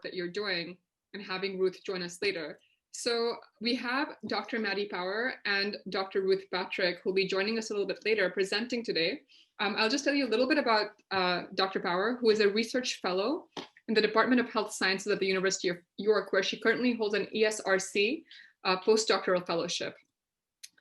that you're doing and having Ruth join us later. So we have Dr. Maddy Power and Dr. Ruth Patrick, who'll be joining us a little bit later, presenting today. I'll just tell you a little bit about Dr. Power, who is a research fellow in the Department of Health Sciences at the University of York, where she currently holds an ESRC postdoctoral fellowship.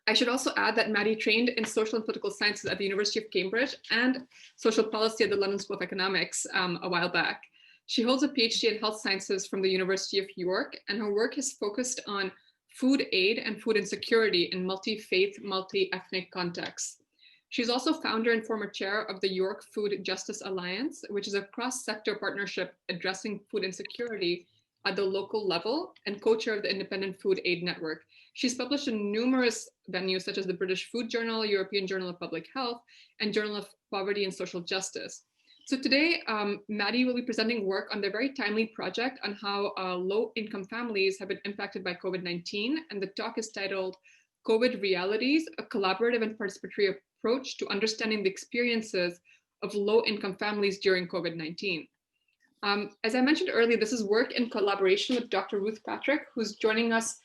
I should also add that Maddy trained in social and political sciences at the University of Cambridge and social policy at the London School of Economics a while back. She holds a PhD in health sciences from the University of York, and her work has focused on food aid and food insecurity in multi-faith, multi-ethnic contexts. She's also founder and former chair of the York Food Justice Alliance, which is a cross-sector partnership addressing food insecurity at the local level, and co-chair of the Independent Food Aid Network. She's published in numerous venues such as the British Food Journal, European Journal of Public Health, and Journal of Poverty and Social Justice. So today, Maddy will be presenting work on their very timely project on how low-income families have been impacted by COVID-19, and the talk is titled COVID Realities, a Collaborative and Participatory Approach to Understanding the Experiences of Low-Income Families During COVID-19. As I mentioned earlier, this is work in collaboration with Dr. Ruth Patrick, who's joining us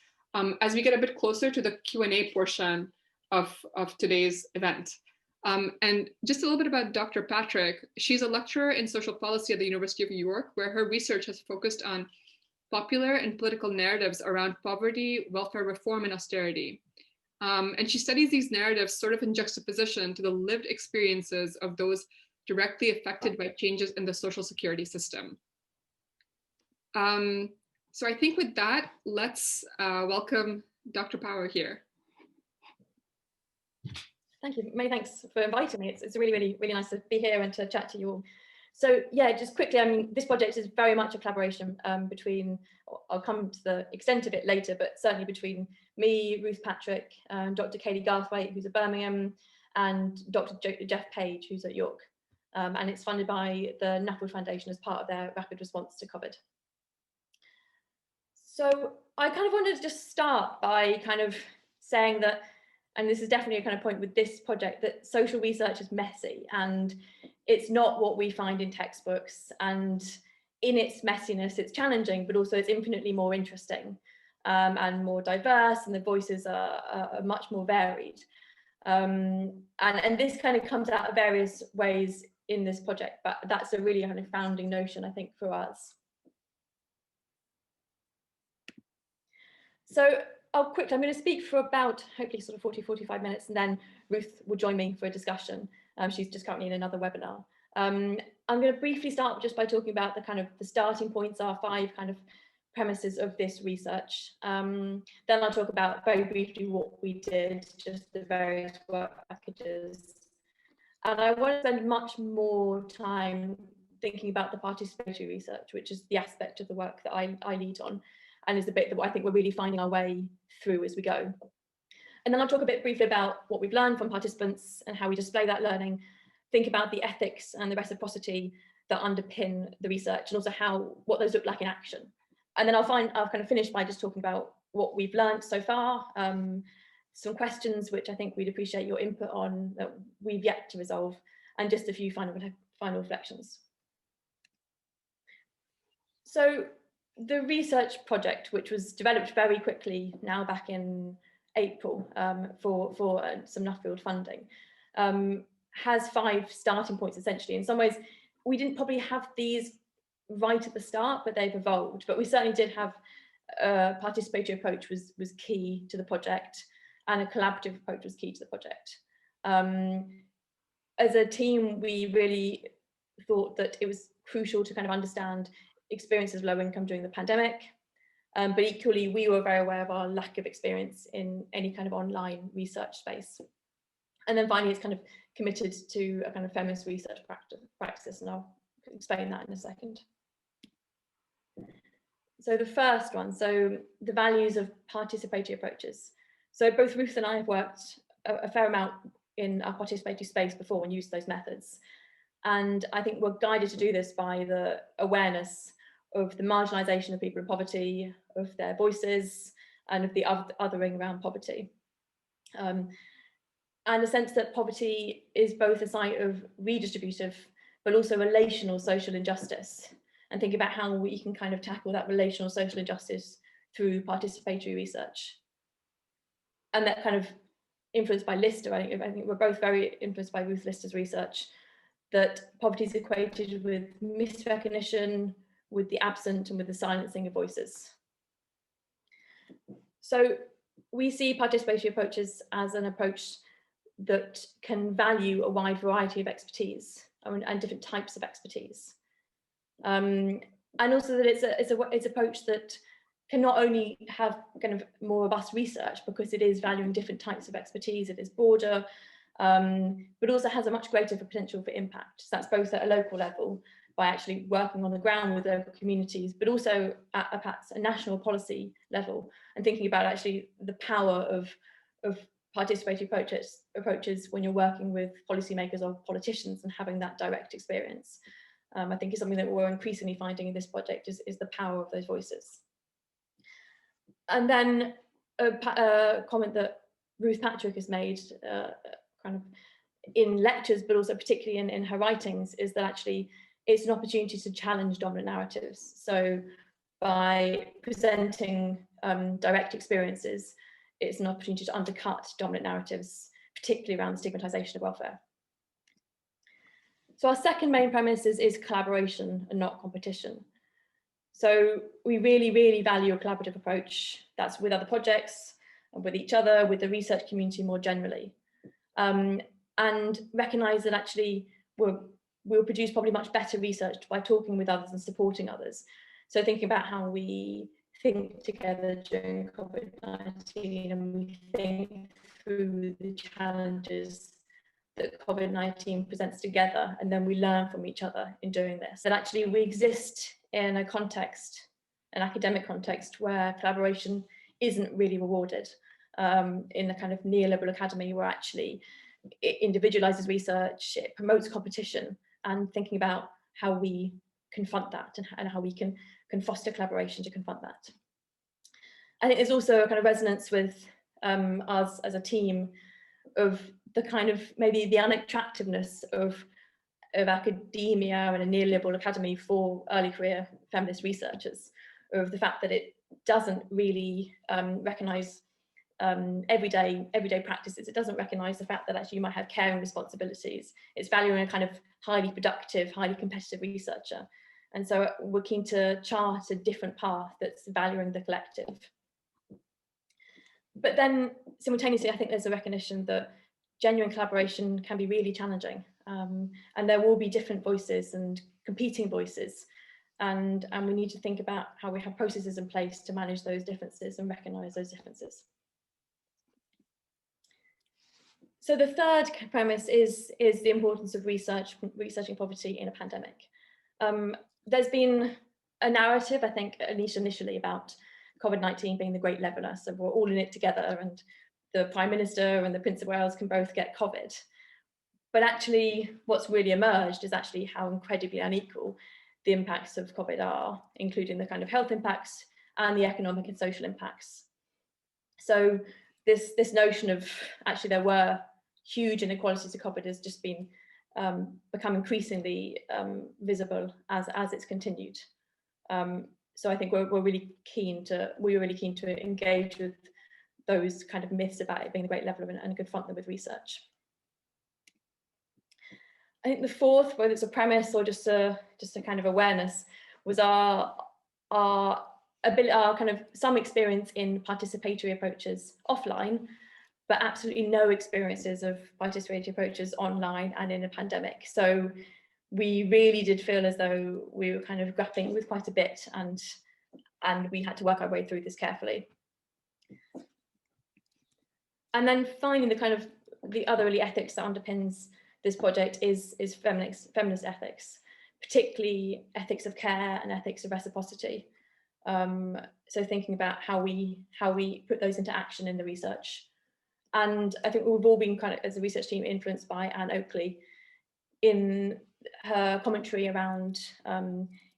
as we get a bit closer to the Q&A portion of today's event. And just a little bit about Dr. Patrick. She's a lecturer in social policy at the University of York, where her research has focused on popular and political narratives around poverty, welfare reform, and austerity. And she studies these narratives sort of in juxtaposition to the lived experiences of those directly affected by changes in the social security system. So I think with that, let's welcome Dr. Power here. Thank you. Many thanks for inviting me. It's really nice to be here and to chat to you all. So yeah, just quickly, I mean, this project is very much a collaboration between, I'll come to the extent of it later, but certainly between me, Ruth Patrick, Dr. Kaylee Garthwaite, who's at Birmingham, and Dr. Jeff Page, who's at York. And it's funded by the Nuffield Foundation as part of their rapid response to COVID. So I kind of wanted to just start by kind of saying that, and this is definitely a kind of point with this project, that social research is messy and it's not what we find in textbooks, and in its messiness it's challenging, but also it's infinitely more interesting and more diverse, and the voices are much more varied. And this kind of comes out of various ways in this project, but that's a really kind of founding notion, I think, for us. So I'm going to speak for about, hopefully sort of 40-45 minutes, and then Ruth will join me for a discussion. She's just currently in another webinar. I'm going to briefly start just by talking about the starting points, our 5 kind of premises of this research. Then I'll talk about very briefly what we did, just the various work packages. And I want to spend much more time thinking about the participatory research, which is the aspect of the work that I lead on, and is the bit that I think we're really finding our way through as we go. And then I'll talk a bit briefly about what we've learned from participants and how we display that learning, think about the ethics and the reciprocity that underpin the research, and also what those look like in action. And then I'll kind of finish by just talking about what we've learned so far, some questions which I think we'd appreciate your input on that we've yet to resolve, and just a few final reflections. So the research project, which was developed very quickly now back in April for some Nuffield funding, has 5 starting points essentially. In some ways, we didn't probably have these right at the start, but they've evolved. But we certainly did have a participatory approach was key to the project, and a collaborative approach was key to the project. As a team, we really thought that it was crucial to kind of understand experiences of low income during the pandemic, but equally we were very aware of our lack of experience in any kind of online research space. And then finally, it's kind of committed to a kind of feminist research practice, and I'll explain that in a second. So the first one, so the values of participatory approaches. So both Ruth and I have worked a fair amount in our participatory space before and used those methods. And I think we're guided to do this by the awareness of the marginalisation of people in poverty, of their voices, and of the othering around poverty. And a sense that poverty is both a site of redistributive, but also relational social injustice. and think about how we can kind of tackle that relational social injustice through participatory research. And that kind of influenced by Lister, I think we're both very influenced by Ruth Lister's research, that poverty is equated with misrecognition, with the absent, and with the silencing of voices. So we see participatory approaches as an approach that can value a wide variety of expertise and different types of expertise. And also that it's an approach that can not only have kind of more robust research because it is valuing different types of expertise, it is broader, but also has a much greater potential for impact. So that's both at a local level by actually working on the ground with local communities, but also at perhaps a national policy level and thinking about actually the power of participatory approaches when you're working with policymakers or politicians and having that direct experience. I think is something that we're increasingly finding in this project is the power of those voices. And then a comment that Ruth Patrick has made kind of in lectures, but also particularly in her writings, is that actually it's an opportunity to challenge dominant narratives. So by presenting direct experiences, it's an opportunity to undercut dominant narratives, particularly around stigmatization of welfare. So our second main premise is collaboration and not competition. So we really, really value a collaborative approach that's with other projects and with each other, with the research community more generally, and recognize that actually we'll produce probably much better research by talking with others and supporting others. So thinking about how we think together during COVID-19 and we think through the challenges that COVID-19 presents together, and then we learn from each other in doing this. That actually we exist in a context, an academic context, where collaboration isn't really rewarded. In the kind of neoliberal academy where actually it individualizes research, it promotes competition, and thinking about how we confront that and how we can foster collaboration to confront that. I think there's also a kind of resonance with us as a team of the kind of maybe the unattractiveness of academia and a neoliberal academy for early career feminist researchers, of the fact that it doesn't really recognise everyday practices. It doesn't recognise the fact that actually you might have caring responsibilities. It's valuing a kind of highly productive, highly competitive researcher. And so we're keen to chart a different path that's valuing the collective. But then simultaneously, I think there's a recognition that genuine collaboration can be really challenging. And there will be different voices and competing voices. And we need to think about how we have processes in place to manage those differences and recognise those differences. So the third premise is the importance of researching poverty in a pandemic. There's been a narrative, I think, at least initially, about COVID-19 being the great leveller. So we're all in it together, and the Prime Minister and the Prince of Wales can both get COVID. But actually, what's really emerged is actually how incredibly unequal the impacts of COVID are, including the kind of health impacts and the economic and social impacts. So this notion of actually there were huge inequalities of COVID has just been become increasingly visible as it's continued. So I think we're really keen to engage with those kind of myths about it being the great leveller and confront them with research. I think the fourth, whether it's a premise or just a kind of awareness, was our kind of some experience in participatory approaches offline, but absolutely no experiences of participatory approaches online and in a pandemic. So we really did feel as though we were kind of grappling with quite a bit, and we had to work our way through this carefully. And then finally, the other really ethics that underpins this project is feminist ethics, particularly ethics of care and ethics of reciprocity. So thinking about how we put those into action in the research. And I think we've all been kind of, as a research team, influenced by Anne Oakley in her commentary around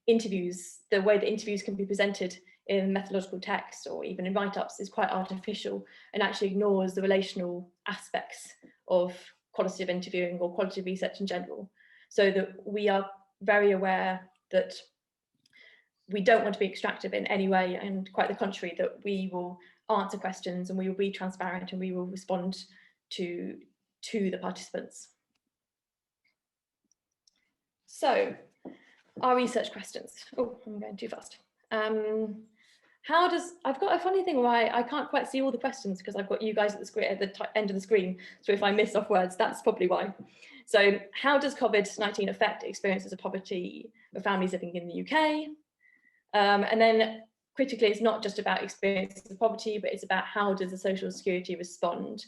interviews. The way that interviews can be presented in methodological text or even in write-ups is quite artificial and actually ignores the relational aspects of qualitative interviewing or qualitative research in general. So that we are very aware that we don't want to be extractive in any way, and quite the contrary, that we will answer questions and we will be transparent and we will respond to the participants. So, our research questions. Oh, I'm going too fast. I've got a funny thing where I can't quite see all the questions because I've got you guys at the screen, at the end of the screen. So if I miss off words, that's probably why. So how does COVID-19 affect experiences of poverty for families living in the UK? And then critically, it's not just about experiences of poverty, but it's about how does the social security respond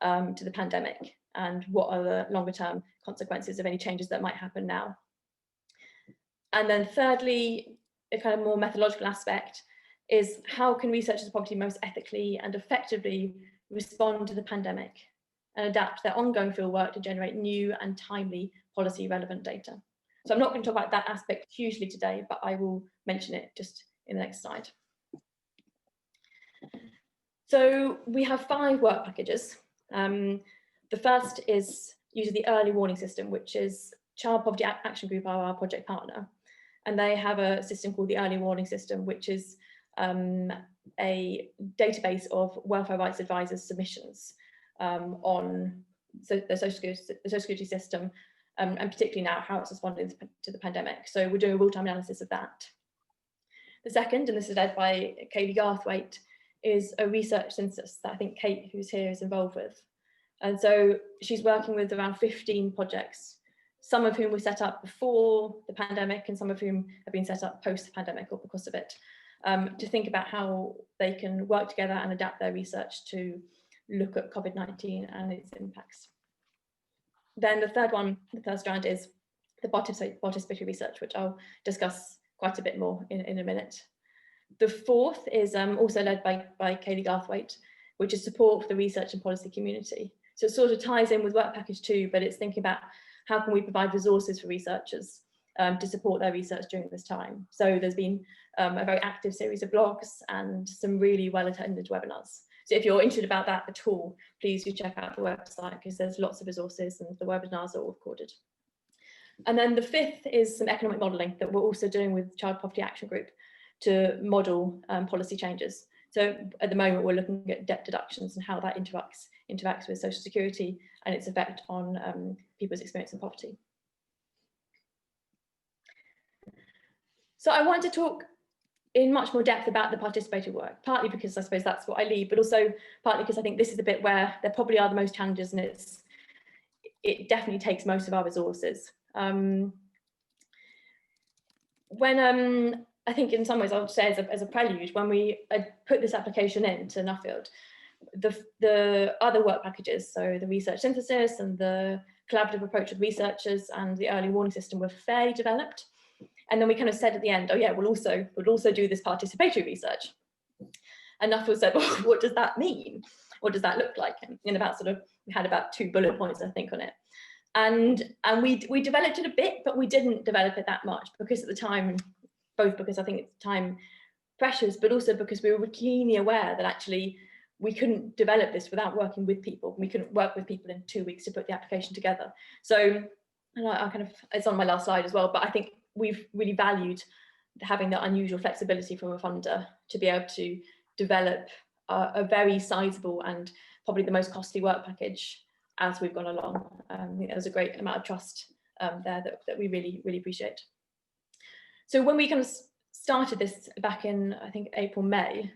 to the pandemic, and what are the longer term consequences of any changes that might happen now. And then thirdly, a kind of more methodological aspect is how can researchers of poverty most ethically and effectively respond to the pandemic and adapt their ongoing fieldwork to generate new and timely policy relevant data. So I'm not going to talk about that aspect hugely today, but I will mention it just in the next slide. So we have 5 work packages. The first is using the early warning system, which is Child Poverty Action Group, our project partner. And they have a system called the Early Warning System, which is a database of welfare rights advisors' submissions on the social security system, and particularly now how it's responding to the pandemic. So we're doing a real-time analysis of that. The second, and this is led by Kaylee Garthwaite, is a research synthesis that I think Kate, who's here, is involved with. And so she's working with around 15 projects, some of whom were set up before the pandemic and some of whom have been set up post the pandemic or because of it, to think about how they can work together and adapt their research to look at COVID-19 and its impacts. Then the third strand is the participatory research, which I'll discuss quite a bit more in a minute. The fourth is also led by Kaylee Garthwaite, which is support for the research and policy community. So it sort of ties in with work package 2, but it's thinking about how can we provide resources for researchers to support their research during this time. So there's been a very active series of blogs and some really well-attended webinars. So if you're interested about that at all, please do check out the website because there's lots of resources and the webinars are all recorded. And then the fifth is some economic modelling that we're also doing with Child Poverty Action Group to model policy changes. So at the moment, we're looking at debt deductions and how that interacts with social security and its effect on people's experience in poverty. So I want to talk in much more depth about the participatory work, partly because I suppose that's what I lead, but also partly because I think this is the bit where there probably are the most challenges and it definitely takes most of our resources. I think in some ways I would say as a prelude, when we put this application into Nuffield, the other work packages, so the research synthesis and the collaborative approach with researchers and the early warning system were fairly developed. And then we kind of said at the end, oh yeah, we'll also do this participatory research. And Nuffield said, well, what does that mean? What does that look like? And in about we had about 2 bullet points, I think, on it. And we developed it a bit, but we didn't develop it that much because at the time, both because I think it's time pressures, but also because we were keenly aware that actually we couldn't develop this without working with people. We couldn't work with people in 2 weeks to put the application together. So, and I kind of, it's on my last slide as well, but I think we've really valued having that unusual flexibility from a funder to be able to develop a very sizable and probably the most costly work package as we've gone along. I think there was a great amount of trust there that we really, really appreciate. So when we kind of started this back in, I think, April, May,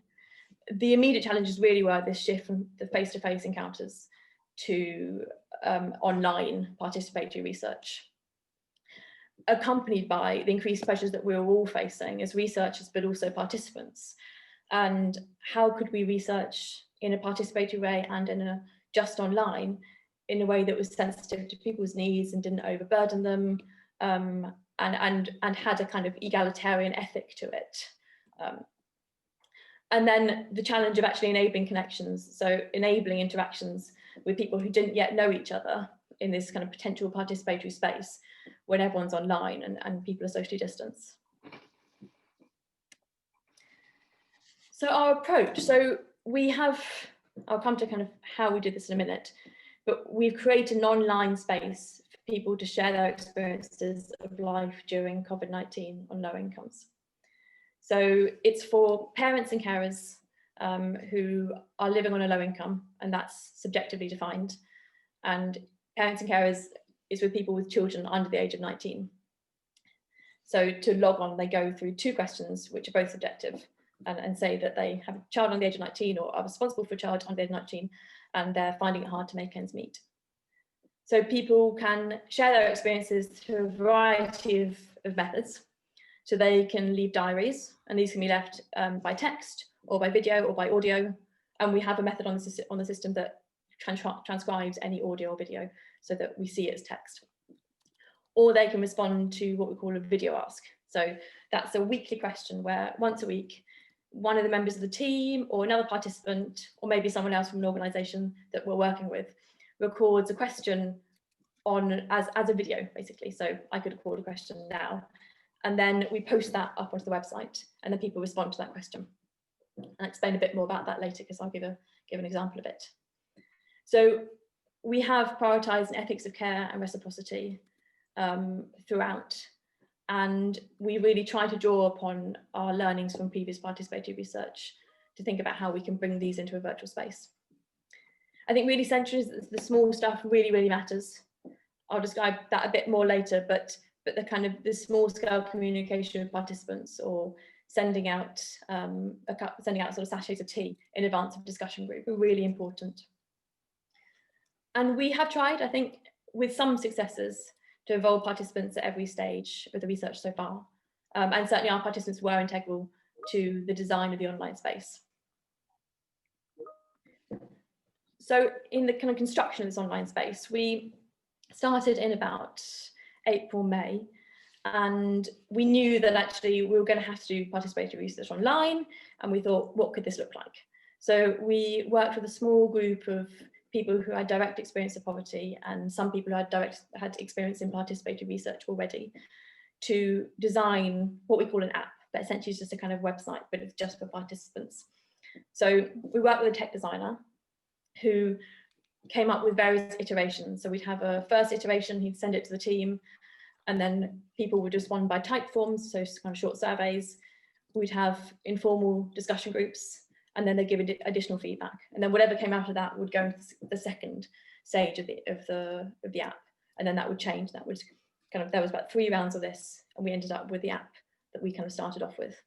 the immediate challenges really were this shift from the face-to-face encounters to online participatory research, accompanied by the increased pressures that we were all facing as researchers, but also participants. And how could we research in a participatory way and in a just online in a way that was sensitive to people's needs and didn't overburden them, and had a kind of egalitarian ethic to it. And then the challenge of actually enabling connections, so enabling interactions with people who didn't yet know each other in this kind of potential participatory space when everyone's online and people are socially distanced. So our approach, so we have, I'll come to kind of how we did this in a minute, but we've created an online space for people to share their experiences of life during COVID-19 on low incomes. So it's for parents and carers who are living on a low income, and that's subjectively defined. And parents and carers is with people with children under the age of 19. So to log on, they go through 2 questions, which are both subjective, and say that they have a child under the age of 19 or are responsible for a child under the age of 19, and they're finding it hard to make ends meet. So people can share their experiences through a variety of methods. So they can leave diaries, and these can be left by text or by video or by audio. And we have a method on the system that transcribes any audio or video so that we see it as text. Or they can respond to what we call a video ask. So that's a weekly question where once a week, one of the members of the team or another participant, or maybe someone else from an organisation that we're working with, records a question as a video, basically. So I could record a question now, and then we post that up onto the website, and then people respond to that question. I'll explain a bit more about that later, because I'll give an example of it. So we have prioritised ethics of care and reciprocity throughout, and we really try to draw upon our learnings from previous participatory research to think about how we can bring these into a virtual space. I think really central is that the small stuff really matters. I'll describe that a bit more later, but the kind of the small scale communication with participants, or sending out sort of sachets of tea in advance of discussion group, are really important. And we have tried, I think, with some successes, to involve participants at every stage of the research so far. And certainly our participants were integral to the design of the online space. So in the kind of construction of this online space, we started in about April, May, and we knew that actually we were going to have to do participatory research online, and we thought, what could this look like? So we worked with a small group of people who had direct experience of poverty, and some people who had experience in participatory research already, to design what we call an app, but essentially it's just a kind of website, but it's just for participants. So we worked with a tech designer who came up with various iterations. So we'd have a first iteration, he'd send it to the team, and then people would respond by type forms, so kind of short surveys. We'd have informal discussion groups, and then they give additional feedback. And then whatever came out of that would go into the second stage of the app, and then that would change. That would kind of, there was about 3 rounds of this, and we ended up with the app that we kind of started off with.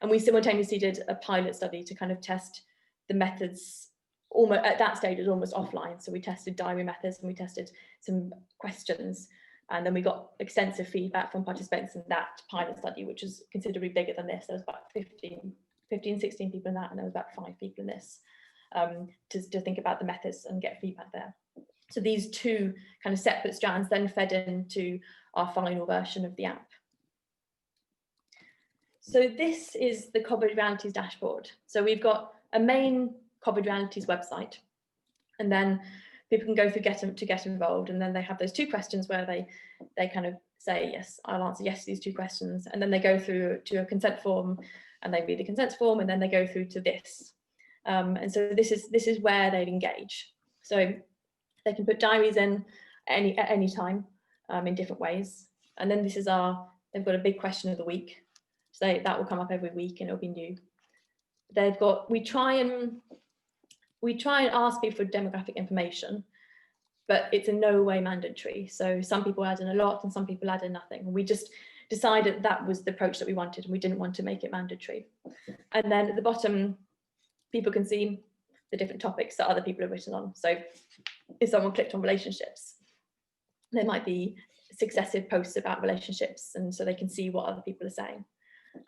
And we simultaneously did a pilot study to kind of test the methods. Almost at that stage, it was almost offline. So we tested diary methods, and we tested some questions, and then we got extensive feedback from participants in that pilot study, which was considerably bigger than this. There was about 15, 16 people in that, and there was about 5 people in this, to think about the methods and get feedback there. So these 2 kind of separate strands then fed into our final version of the app. So this is the COVID Realities dashboard. So we've got a main COVID Realities website, and then people can go through to get involved, and then they have those 2 questions where they kind of say, yes, I'll answer yes to these 2 questions, and then they go through to a consent form, and they read the consent form, and then they go through to this. And so this is where they'd engage. So they can put diaries in at any time in different ways. And then this is they've got a big question of the week. So that will come up every week, and it'll be new. We try and ask people for demographic information, but it's in no way mandatory. So some people add in a lot, and some people add in nothing. And we just decided that was the approach that we wanted, and we didn't want to make it mandatory. And then at the bottom, people can see the different topics that other people have written on. So if someone clicked on relationships, there might be successive posts about relationships, and so they can see what other people are saying.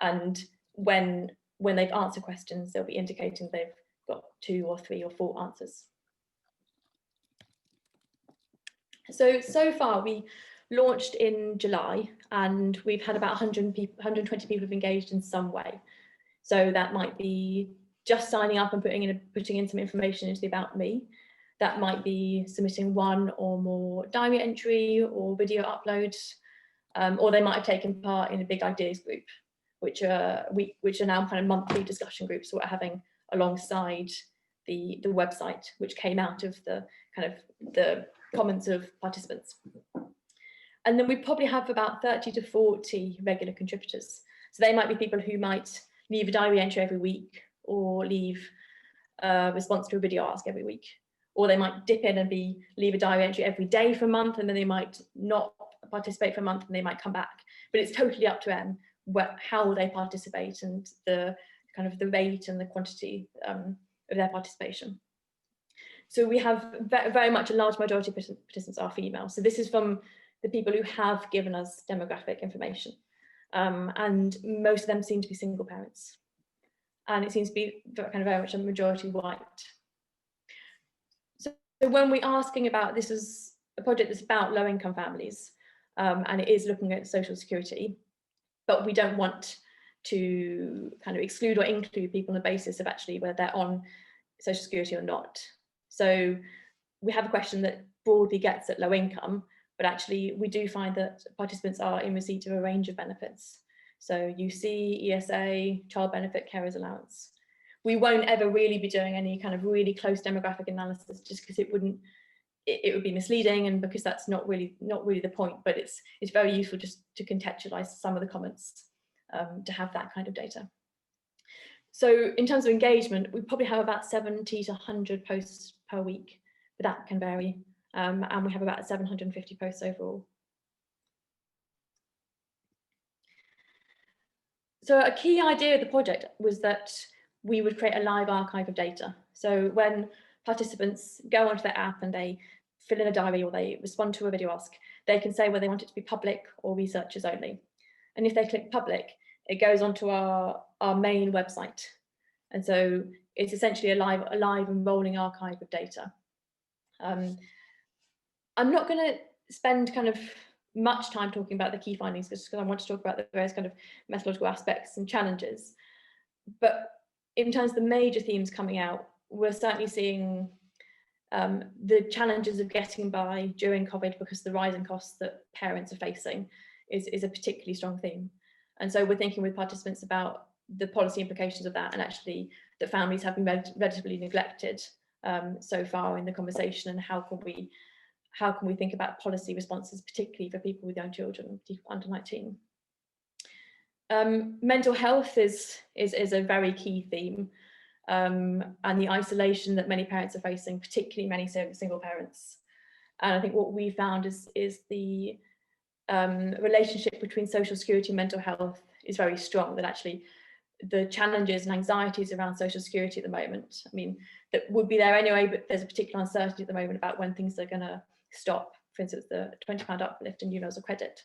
And when they've answered questions, they'll be indicating they've got 2 or 3 or 4 answers. So far we launched in July, and we've had about 120 people have engaged in some way. So that might be just signing up and putting in some information into the About Me. That might be submitting 1 or more diary entry or video uploads, or they might have taken part in a big ideas group, which are now kind of monthly discussion groups we're having alongside the website, which came out of the kind of the comments of participants. And then we probably have about 30 to 40 regular contributors. So they might be people who might leave a diary entry every week, or leave a response to a video ask every week. Or they might dip in and leave a diary entry every day for a month, and then they might not participate for a month and they might come back. But it's totally up to them how they participate and the kind of the rate and the quantity of their participation. So we have very much a large majority of participants are female. So this is from the people who have given us demographic information. And most of them seem to be single parents. And it seems to be kind of very much a majority white. So when we're asking about, this is a project that's about low income families, and it is looking at social security, but we don't want to kind of exclude or include people on the basis of actually whether they're on social security or not. So we have a question that broadly gets at low income, but actually we do find that participants are in receipt of a range of benefits. So UC, ESA, child benefit, carers allowance. We won't ever really be doing any kind of really close demographic analysis, just because it would be misleading, and because that's not really the point, but it's very useful just to contextualize some of the comments, to have that kind of data. So in terms of engagement, we probably have about 70 to 100 posts per week, but that can vary. And we have about 750 posts overall. So a key idea of the project was that we would create a live archive of data. So when participants go onto their app and they fill in a diary or they respond to a video ask, they can say whether they want it to be public or researchers only. And if they click public, it goes onto our main website. And so it's essentially a live and rolling archive of data. I'm not going to spend kind of much time talking about the key findings, because I want to talk about the various kind of methodological aspects and challenges. But in terms of the major themes coming out, we're certainly seeing the challenges of getting by during COVID, because the rising costs that parents are facing is a particularly strong theme. And so we're thinking with participants about the policy implications of that, and actually that families have been relatively neglected so far in the conversation, and how can we think about policy responses, particularly for people with young children, people under 19. Mental health is a very key theme, and the isolation that many parents are facing, particularly many single parents. And I think what we found is the relationship between social security and mental health is very strong, that actually the challenges and anxieties around social security at the moment, I mean, that would be there anyway, but there's a particular uncertainty at the moment about when things are going to stop. For instance, the £20 uplift in universal credit.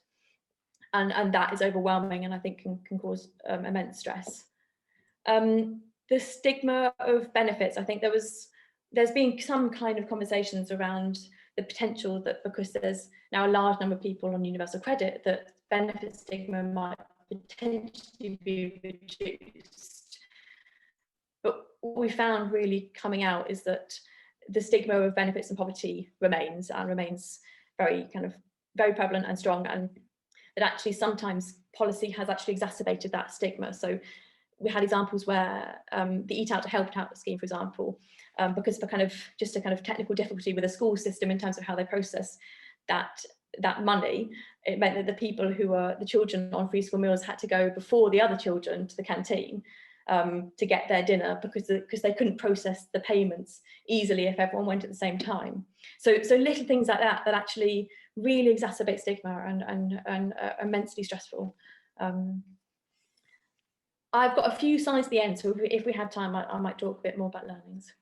And that is overwhelming, and I think can cause immense stress. The stigma of benefits, I think there's been some kind of conversations around the potential that because there's now a large number of people on universal credit, that benefit stigma might potentially be reduced. But what we found really coming out is that the stigma of benefits and poverty remains very prevalent and strong, and that actually sometimes policy has actually exacerbated that stigma. So we had examples where the Eat Out to Help Out scheme, for example, because for just a kind of technical difficulty with the school system in terms of how they process that money, it meant that the people who were the children on free school meals had to go before the other children to the canteen to get their dinner, because they couldn't process the payments easily if everyone went at the same time. So little things like that actually really exacerbate stigma and are immensely stressful. I've got a few slides at the end, so if we have time, I might talk a bit more about learnings.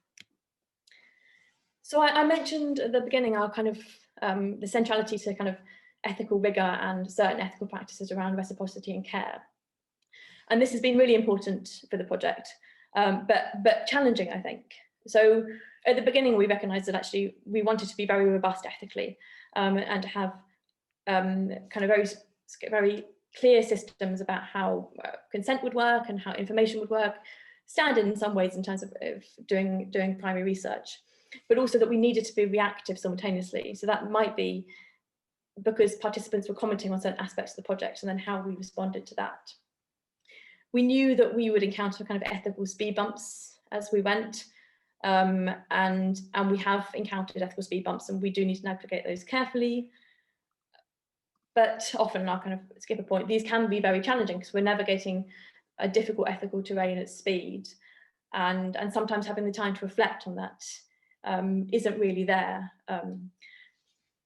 So I mentioned at the beginning our kind of the centrality to kind of ethical rigor and certain ethical practices around reciprocity and care. And this has been really important for the project, but challenging, I think. So at the beginning, we recognised that actually we wanted to be very robust ethically, and to have kind of very clear systems about how consent would work and how information would work, standard in some ways in terms of doing primary research, but also that we needed to be reactive simultaneously. So that might be because participants were commenting on certain aspects of the project, and then how we responded to that. We knew that we would encounter kind of ethical speed bumps as we went, and we have encountered ethical speed bumps, and we do need to navigate those carefully. But often, I'll kind of skip a point, these can be very challenging because we're navigating a difficult ethical terrain at speed, and sometimes having the time to reflect on that isn't really there.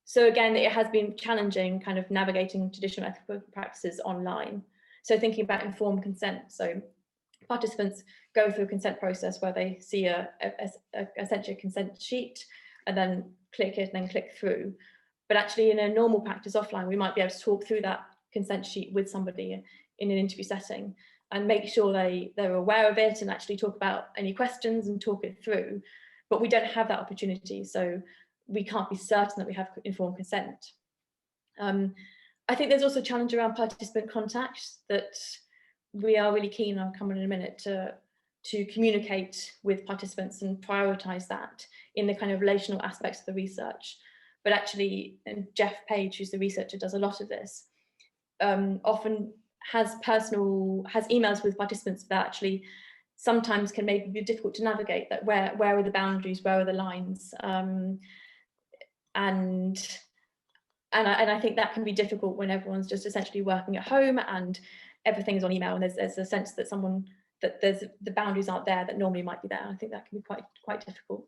So again, it has been challenging kind of navigating traditional ethical practices online. So thinking about informed consent. So participants go through a consent process where they see essentially a consent sheet and then click it and then click through. But actually in a normal practice offline, we might be able to talk through that consent sheet with somebody in an interview setting and make sure they're aware of it and actually talk about any questions and talk it through. But we don't have that opportunity, so we can't be certain that we have informed consent. I think there's also a challenge around participant contact that we are really keen, I'll come on in a minute, to communicate with participants and prioritise that in the kind of relational aspects of the research. But actually, and Jeff Page, who's the researcher, does a lot of this, often has emails with participants that actually sometimes can maybe be difficult to navigate, that where are the boundaries, where are the lines, and I think that can be difficult when everyone's just essentially working at home and everything's on email, and there's a sense that the boundaries aren't there that normally might be there. I think that can be quite difficult.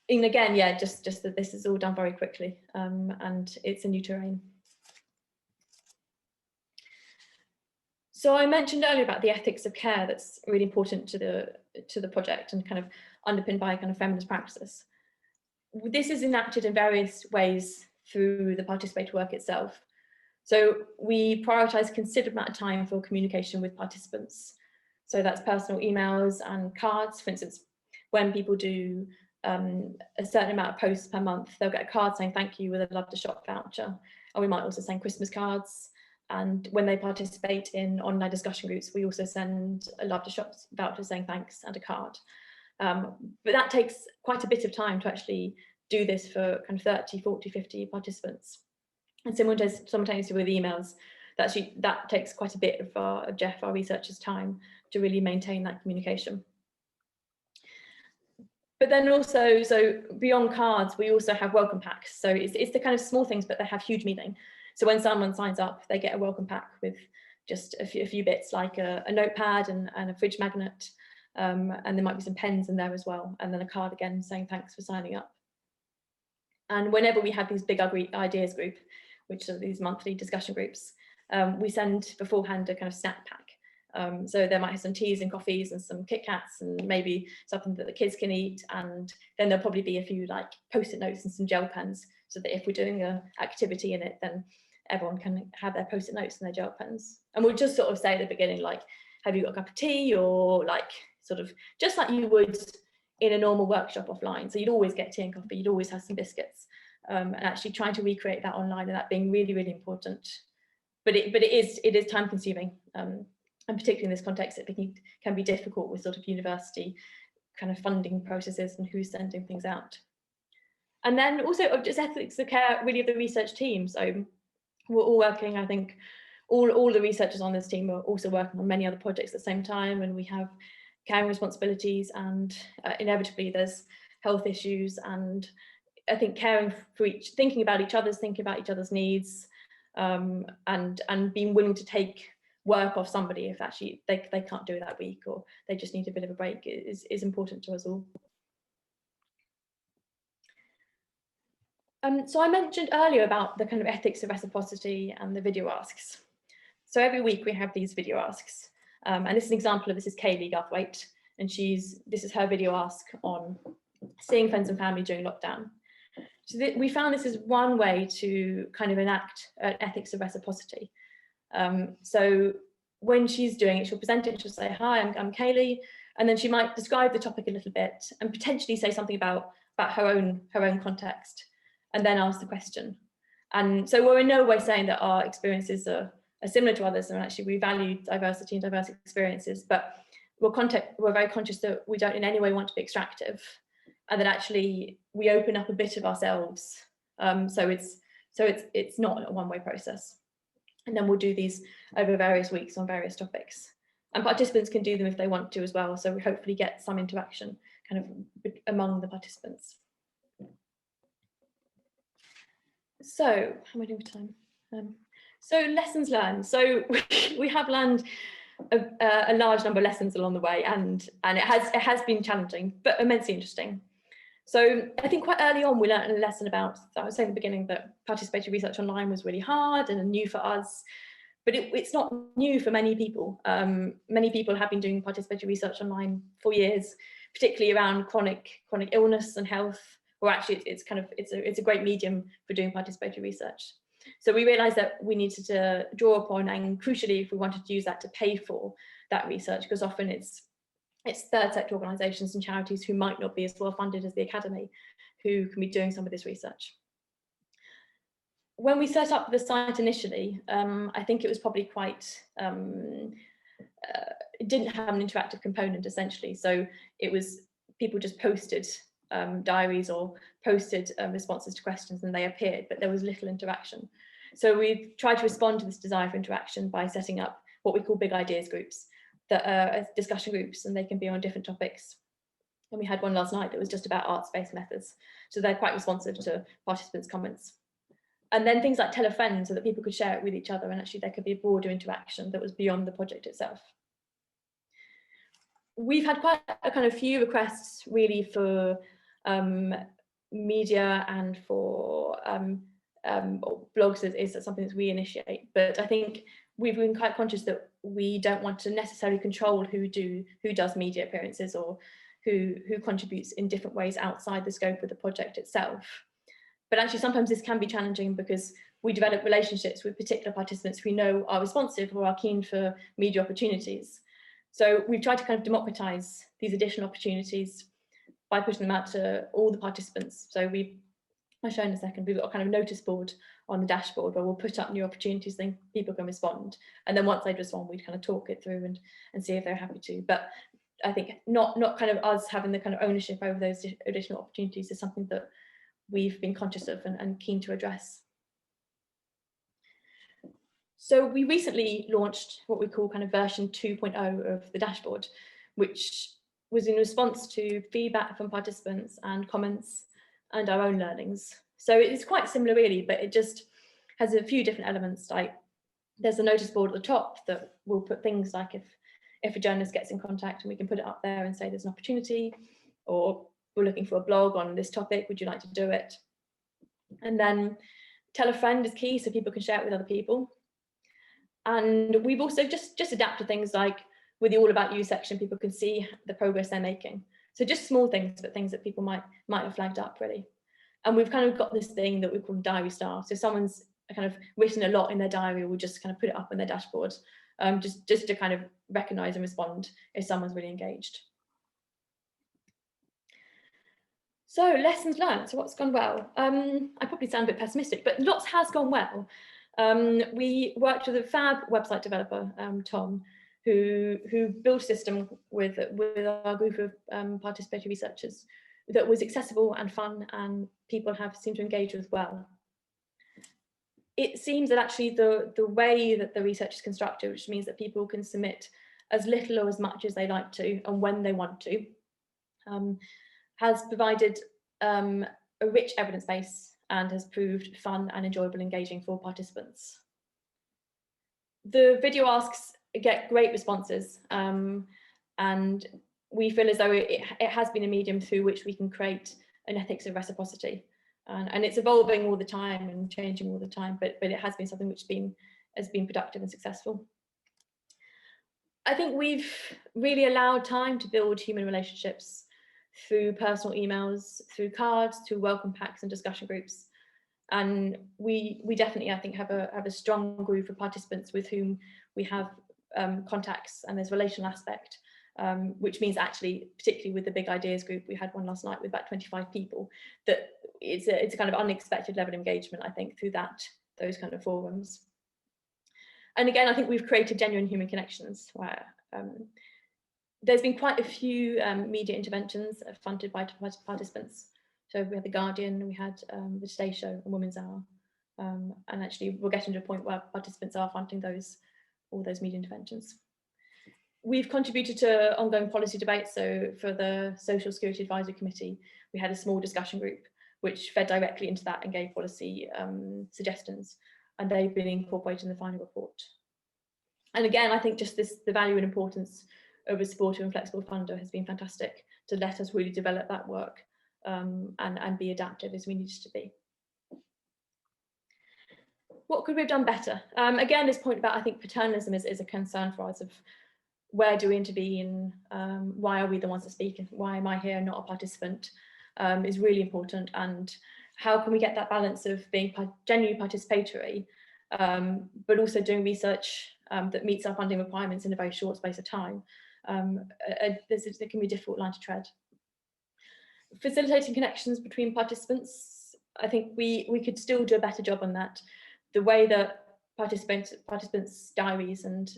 And again, yeah, just that this is all done very quickly, and it's a new terrain. So I mentioned earlier about the ethics of care that's really important to the project and kind of underpinned by kind of feminist practice. This is enacted in various ways through the participatory work itself. So we prioritise a considerable amount of time for communication with participants. So that's personal emails and cards. For instance, when people do a certain amount of posts per month, they'll get a card saying thank you with a love to shop voucher. And we might also send Christmas cards. And when they participate in online discussion groups, we also send a love to shop voucher saying thanks and a card. But that takes quite a bit of time to actually do this for kind of 30, 40, 50 participants. And simultaneously with emails, that takes quite a bit of Jeff, our researcher's, time to really maintain that communication. But then also, so beyond cards, we also have welcome packs. So it's the kind of small things, but they have huge meaning. So when someone signs up, they get a welcome pack with just a few bits, like a notepad and a fridge magnet. And there might be some pens in there as well. And then a card again saying thanks for signing up. And whenever we have these big ideas group, which are these monthly discussion groups, we send beforehand a kind of snack pack. So there might have some teas and coffees and some Kit Kats and maybe something that the kids can eat. And then there'll probably be a few like Post-it notes and some gel pens, so that if we're doing an activity in it, then everyone can have their Post-it notes and their gel pens. And we'll just sort of say at the beginning, like, have you got a cup of tea? Or like sort of just like you would in a normal workshop offline. So you'd always get tea and coffee, you'd always have some biscuits. And actually trying to recreate that online, and that being really, really important. But it is time consuming. And particularly in this context, it can be difficult with sort of university kind of funding processes and who's sending things out. And then also just ethics of care, really, of the research team. So we're all working, I think, all the researchers on this team are also working on many other projects at the same time, and we have caring responsibilities, and inevitably there's health issues, and I think caring for thinking about each other's needs, and being willing to take work off somebody if actually they can't do it that week, or they just need a bit of a break, is important to us all. So I mentioned earlier about the kind of ethics of reciprocity and the video asks. So every week we have these video asks, and this is an example of this is Kaylee Garthwaite, and this is her video ask on seeing friends and family during lockdown. So we found this is one way to kind of enact ethics of reciprocity. So when she's doing it, she'll present it, she'll say, hi, I'm Kaylee, and then she might describe the topic a little bit and potentially say something about her own context, and then ask the question. And so we're in no way saying that our experiences are similar to others, and actually we value diversity and diverse experiences, but we're very conscious that we don't in any way want to be extractive, and that actually we open up a bit of ourselves. So it's not a one-way process. And then we'll do these over various weeks on various topics. And participants can do them if they want to as well. So we hopefully get some interaction kind of among the participants. So how am I doing for time? So lessons learned. So we have learned a large number of lessons along the way, and it has been challenging but immensely interesting. So I think quite early on we learned a lesson about, I was saying at the beginning, that participatory research online was really hard and new for us, but it's not new for many people. Many people have been doing participatory research online for years, particularly around chronic illness and health, or actually it's a great medium for doing participatory research. So we realized that we needed to draw upon, and crucially, if we wanted to use that, to pay for that research, because often it's third sector organisations and charities who might not be as well funded as the academy who can be doing some of this research. When we set up the site initially, I think it was probably quite, it didn't have an interactive component essentially. So it was, people just posted diaries or posted responses to questions and they appeared, but there was little interaction. So we've tried to respond to this desire for interaction by setting up what we call big ideas groups, that are discussion groups, and they can be on different topics. And we had one last night that was just about arts-based methods. So they're quite responsive to participants' comments. And then things like tell a friend, so that people could share it with each other, and actually there could be a broader interaction that was beyond the project itself. We've had quite a kind of few requests really for media and for blogs is something that we initiate, but I think we've been quite conscious that we don't want to necessarily control who does media appearances or who contributes in different ways outside the scope of the project itself. But actually sometimes this can be challenging because we develop relationships with particular participants we know are responsive or are keen for media opportunities. So we've tried to kind of democratize these additional opportunities by putting them out to all the participants. So I'll show in a second, we've got a kind of notice board on the dashboard where we'll put up new opportunities, then people can respond. And then once they respond, we'd kind of talk it through and see if they're happy to. But I think not kind of us having the kind of ownership over those additional opportunities is something that we've been conscious of and keen to address. So we recently launched what we call kind of version 2.0 of the dashboard, which was in response to feedback from participants and comments and our own learnings. So it's quite similar really, but it just has a few different elements. Like there's a notice board at the top that will put things like if a journalist gets in contact, and we can put it up there and say there's an opportunity, or we're looking for a blog on this topic, would you like to do it? And then tell a friend is key, so people can share it with other people. And we've also just adapted things like with the All About You section, people can see the progress they're making. So just small things, but things that people might have flagged up really. And we've kind of got this thing that we call diary style. So someone's kind of written a lot in their diary, we'll just kind of put it up on their dashboard, just to kind of recognise and respond if someone's really engaged. So lessons learned, so what's gone well? I probably sound a bit pessimistic, but lots has gone well. We worked with a fab website developer, Tom, who built a system with our group of participatory researchers that was accessible and fun, and people seemed to engage with well. It seems that actually the way that the research is constructed, which means that people can submit as little or as much as they like to and when they want to, has provided a rich evidence base and has proved fun and enjoyable and engaging for participants. The video asks get great responses, and we feel as though it has been a medium through which we can create an ethics of reciprocity. And it's evolving all the time and changing all the time, but it has been something which has been productive and successful. I think we've really allowed time to build human relationships through personal emails, through cards, through welcome packs and discussion groups. And we definitely, I think, have a strong group of participants with whom we have contacts, and there's relational aspect, which means actually, particularly with the big ideas group, we had one last night with about 25 people, that it's a kind of unexpected level of engagement, I think, through those kind of forums. And again, I think we've created genuine human connections where there's been quite a few media interventions funded by participants. So we had The Guardian, we had the Today Show and Women's Hour. And actually we're getting to a point where participants are funding all those media interventions. We've contributed to ongoing policy debates. So for the Social Security Advisory Committee, we had a small discussion group which fed directly into that and gave policy suggestions, and they've been incorporated in the final report. And again, I think just the value and importance of a supportive and flexible funder has been fantastic to let us really develop that work and be adaptive as we needed to be. What could we have done better? Again, this point about, I think, paternalism is a concern for us of where do we intervene, why are we the ones that speak, and why am I here and not a participant, is really important. And how can we get that balance of being genuinely participatory, but also doing research that meets our funding requirements in a very short space of time? There can be a difficult line to tread. Facilitating connections between participants, I think we could still do a better job on that. The way that participants' diaries and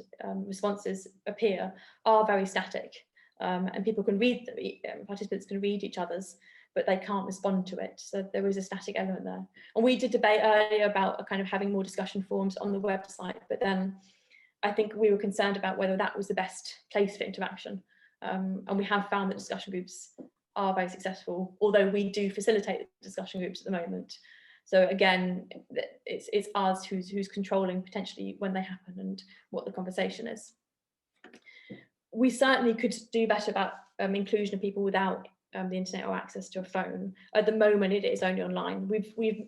responses appear are very static, and people can read, participants can read each other's, but they can't respond to it. So there is a static element there. And we did debate earlier about kind of having more discussion forums on the website, but then I think we were concerned about whether that was the best place for interaction. And we have found that discussion groups are very successful, although we do facilitate discussion groups at the moment. So again, it's us who's controlling potentially when they happen and what the conversation is. We certainly could do better about inclusion of people without the internet or access to a phone. At the moment, it is only online. We've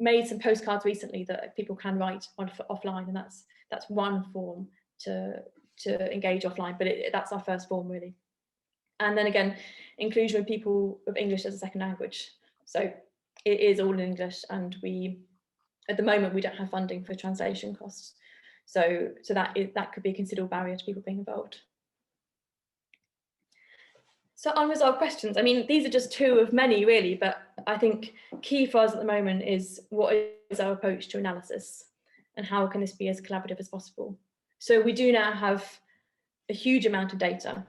made some postcards recently that people can write on offline, and that's one form to engage offline, but that's our first form really. And then again, inclusion of people of English as a second language. So it is all in English, and at the moment we don't have funding for translation costs. So that could be a considerable barrier to people being involved. So unresolved questions. I mean, these are just two of many really, but I think key for us at the moment is what is our approach to analysis and how can this be as collaborative as possible. So we do now have a huge amount of data,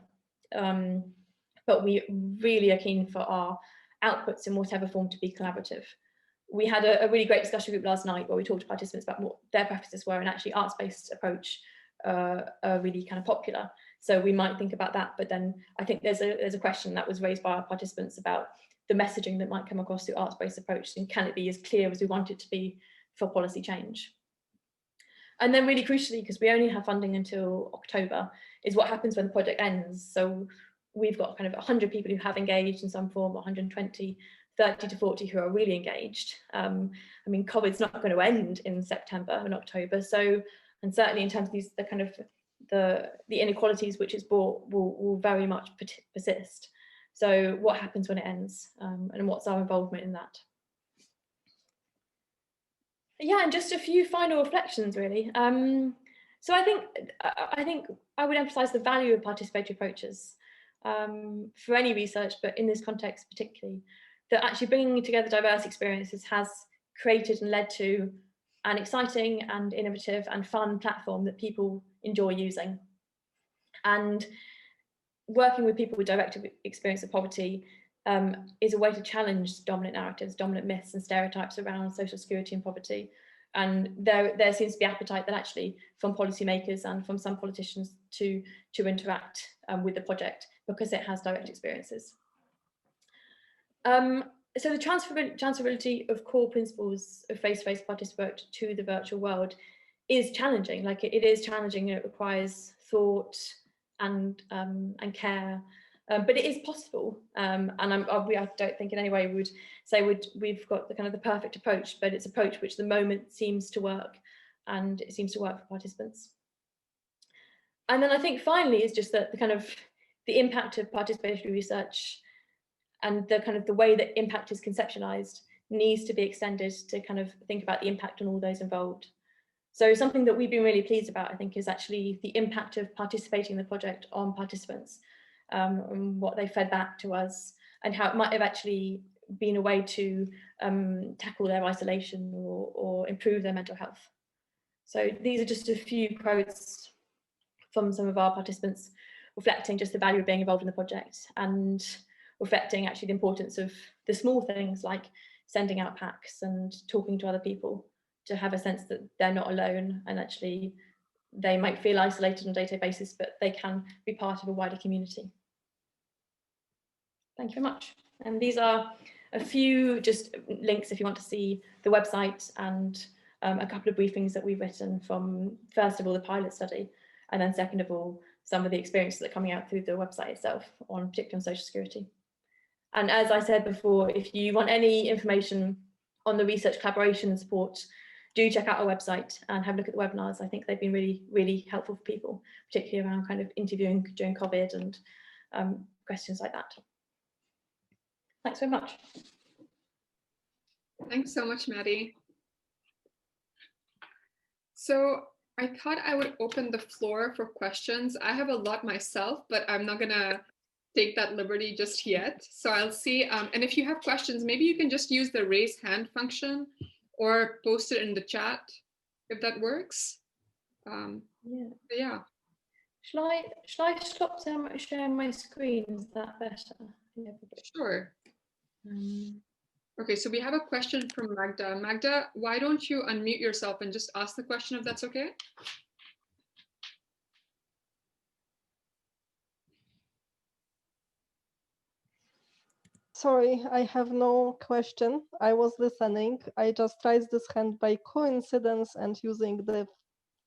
but we really are keen for our outputs in whatever form to be collaborative. We had a really great discussion group last night where we talked to participants about what their preferences were, and actually arts-based approach are really kind of popular. So we might think about that, but then I think there's a question that was raised by our participants about the messaging that might come across through arts-based approach, and can it be as clear as we want it to be for policy change? And then really crucially, because we only have funding until October, is what happens when the project ends. So we've got kind of 100 people who have engaged in some form, 120, 30 to 40 who are really engaged. I mean, COVID's not going to end in September and October. So, and certainly in terms of these, the kind of the inequalities which it's brought will very much persist. So what happens when it ends, and what's our involvement in that? Yeah, and just a few final reflections really. So I think I would emphasize the value of participatory approaches for any research, but in this context particularly, that actually bringing together diverse experiences has created and led to an exciting and innovative and fun platform that people enjoy using. And working with people with direct experience of poverty is a way to challenge dominant narratives, dominant myths and stereotypes around social security and poverty. And there seems to be appetite that actually from policymakers and from some politicians to interact with the project because it has direct experiences. So the transferability of core principles of face-to-face participation to the virtual world is challenging. Like it is challenging, it requires thought and care, but it is possible. And I don't think in any way we would say we've got the kind of the perfect approach, but it's an approach which at the moment seems to work, and it seems to work for participants. And then I think finally is just that the impact of participatory research and the way that impact is conceptualized needs to be extended to kind of think about the impact on all those involved. So something that we've been really pleased about, I think, is actually the impact of participating in the project on participants, and what they fed back to us, and how it might have actually been a way to tackle their isolation or improve their mental health. So these are just a few quotes from some of our participants reflecting just the value of being involved in the project, and reflecting actually the importance of the small things like sending out packs and talking to other people, to have a sense that they're not alone, and actually they might feel isolated on a day-to-day basis, but they can be part of a wider community. Thank you very much. And these are a few just links if you want to see the website, and a couple of briefings that we've written from, first of all, the pilot study, And then second of all, some of the experiences that are coming out through the website itself, particularly on social security. And as I said before, if you want any information on the research collaboration and support, do check out our website and have a look at the webinars. I think they've been really, really helpful for people, particularly around kind of interviewing during COVID and questions like that. Thanks very much. Thanks so much, Maddy. So I thought I would open the floor for questions. I have a lot myself, but I'm not gonna take that liberty just yet. So I'll see, and if you have questions, maybe you can just use the raise hand function or post it in the chat, if that works. Yeah. Shall I stop sharing my screen? Is that better? Yeah, sure. Okay, so we have a question from Magda. Magda, why don't you unmute yourself and just ask the question, if that's okay? Sorry, I have no question. I was listening. I just raised this hand by coincidence and using the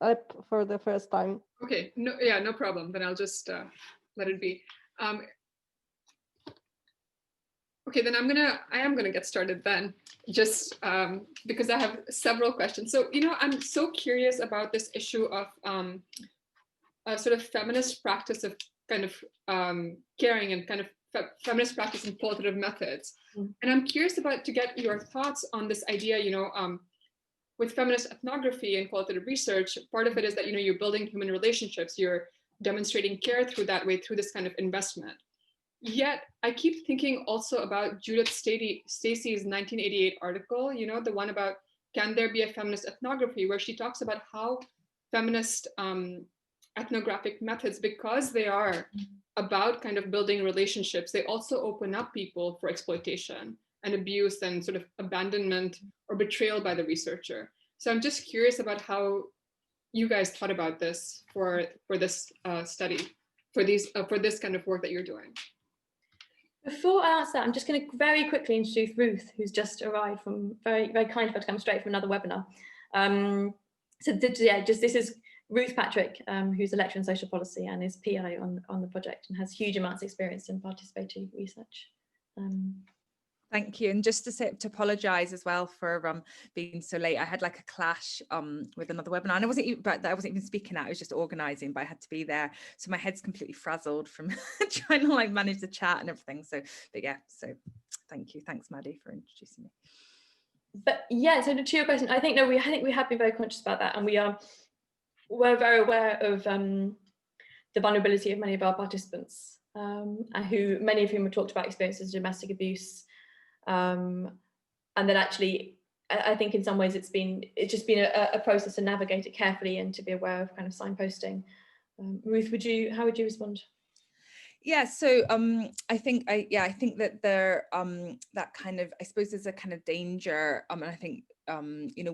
app for the first time. Okay, no problem. Then I'll just let it be. Okay, then I am gonna get started then, just because I have several questions. So, I'm so curious about this issue of a sort of feminist practice of kind of caring and kind of feminist practice and qualitative methods. And I'm curious to get your thoughts on this idea, with feminist ethnography and qualitative research, part of it is that, you're building human relationships, you're demonstrating care through that way, through this kind of investment. Yet I keep thinking also about Judith Stacy's 1988 article, the one about can there be a feminist ethnography, where she talks about how feminist ethnographic methods, because they are about kind of building relationships, they also open up people for exploitation and abuse and sort of abandonment or betrayal by the researcher. So I'm just curious about how you guys thought about this for this study, for this kind of work that you're doing. Before I answer that, I'm just going to very quickly introduce Ruth, who's just arrived from, very, very kind of her to come straight from another webinar. This is Ruth Patrick, who's a lecturer in social policy and is PI on the project and has huge amounts of experience in participatory research. Thank you. And just to apologise as well for being so late. I had like a clash with another webinar, and I wasn't even speaking at, I was just organising, but I had to be there. So my head's completely frazzled from trying to like manage the chat and everything. So, but yeah, so thank you. Thanks, Maddy, for introducing me. But yeah, so to your question, I think we have been very conscious about that, and we're very aware of the vulnerability of many of our participants, and many of whom have talked about experiences of domestic abuse. And then actually, I think in some ways it's just been a process to navigate it carefully and to be aware of kind of signposting. Ruth, how would you respond? Yeah, so I think that there that kind of, I suppose there's a kind of danger, and I think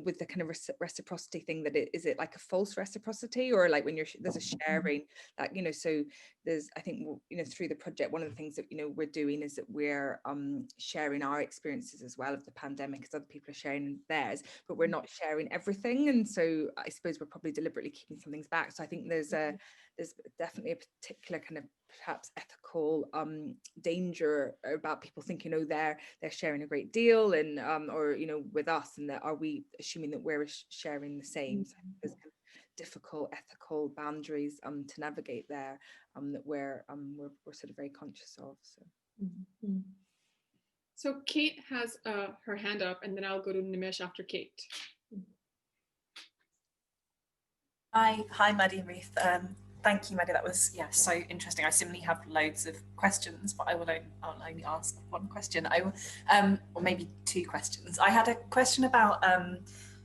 with the kind of reciprocity thing, that is it like a false reciprocity, or like when there's a sharing, like so there's, I think through the project, one of the things that we're doing is that we're sharing our experiences as well of the pandemic, as other people are sharing theirs, but we're not sharing everything, and so I suppose we're probably deliberately keeping some things back. So I think there's definitely a particular kind of perhaps ethical danger about people thinking, they're sharing a great deal, and or with us, and that are we assuming that we're sharing the same. So there's kind of difficult ethical boundaries to navigate there, that we're sort of very conscious of. So Kate has her hand up, and then I'll go to Nimesh after Kate. Hi, Maddy and Ruth. Thank you, Maddy. That was so interesting. I similarly have loads of questions, but I'll only ask one question. Or maybe two questions. I had a question about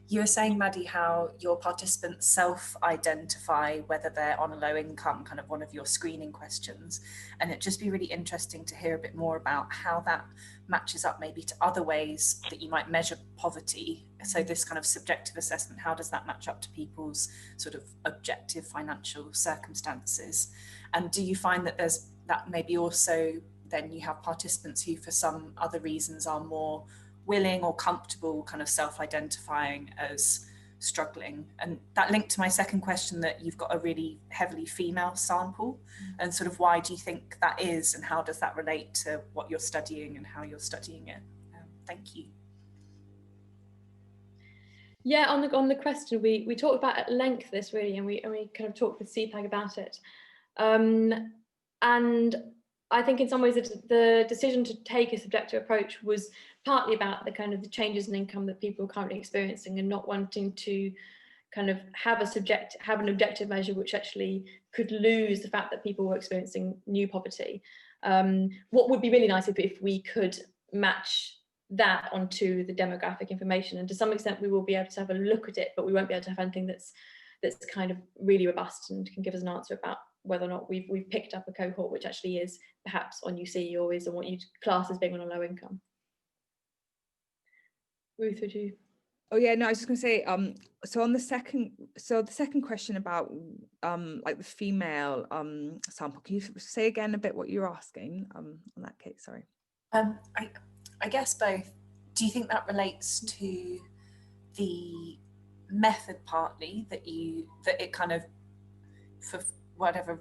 you were saying, Maddy, how your participants self-identify whether they're on a low income, kind of one of your screening questions, and it'd just be really interesting to hear a bit more about how that matches up maybe to other ways that you might measure poverty. So this kind of subjective assessment, how does that match up to people's sort of objective financial circumstances? And do you find that there's that maybe also then you have participants who for some other reasons are more willing or comfortable kind of self-identifying as struggling. And that linked to my second question, that you've got a really heavily female sample, and sort of why do you think that is, and how does that relate to what you're studying and how you're studying it? Thank you. Yeah, on the question, we talked about at length this really, and we kind of talked with CPAG about it. And I think in some ways the decision to take a subjective approach was partly about the kind of the changes in income that people are currently experiencing, and not wanting to kind of have an objective measure which actually could lose the fact that people were experiencing new poverty. What would be really nice if we could match that onto the demographic information, and to some extent we will be able to have a look at it, but we won't be able to have anything that's kind of really robust and can give us an answer about whether or not we've picked up a cohort which actually is perhaps on UC or is on what you class as being on a low income. Ruth, would you? Oh yeah, no, I was just going to say, so on the second question about like the female sample, can you say again a bit what you're asking on that, Kate? Sorry. I guess both. Do you think that relates to the method partly, that it kind of, for whatever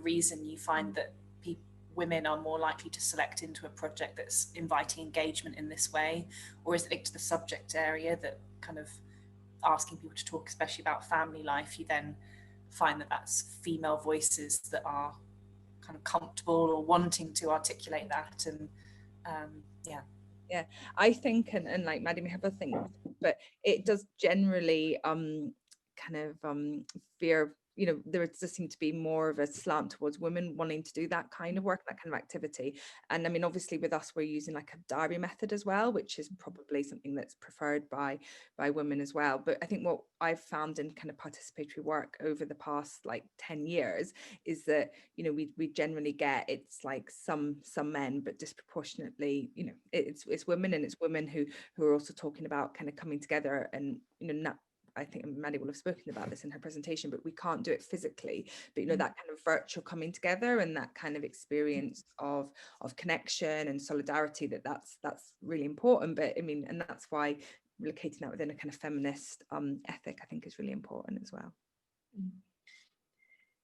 reason, you find that women are more likely to select into a project that's inviting engagement in this way, or is it linked to the subject area, that kind of asking people to talk especially about family life, you then find that that's female voices that are kind of comfortable or wanting to articulate that? And yeah, I think, and like Maddy may have a thing, but it does generally kind of veer, you know, there does seem to be more of a slant towards women wanting to do that kind of work, that kind of activity. And I mean, obviously with us, we're using like a diary method as well, which is probably something that's preferred by women as well. But I think what I've found in kind of participatory work over the past like 10 years is that, you know, we generally get, it's like some men, but disproportionately, you know, it's women, and it's women who are also talking about kind of coming together. And, you know, not, I think Maddy will have spoken about this in her presentation, but we can't do it physically. But, you know, that kind of virtual coming together and that kind of experience of connection and solidarity, that's really important. But I mean, and that's why relocating that within a kind of feminist ethic, I think, is really important as well.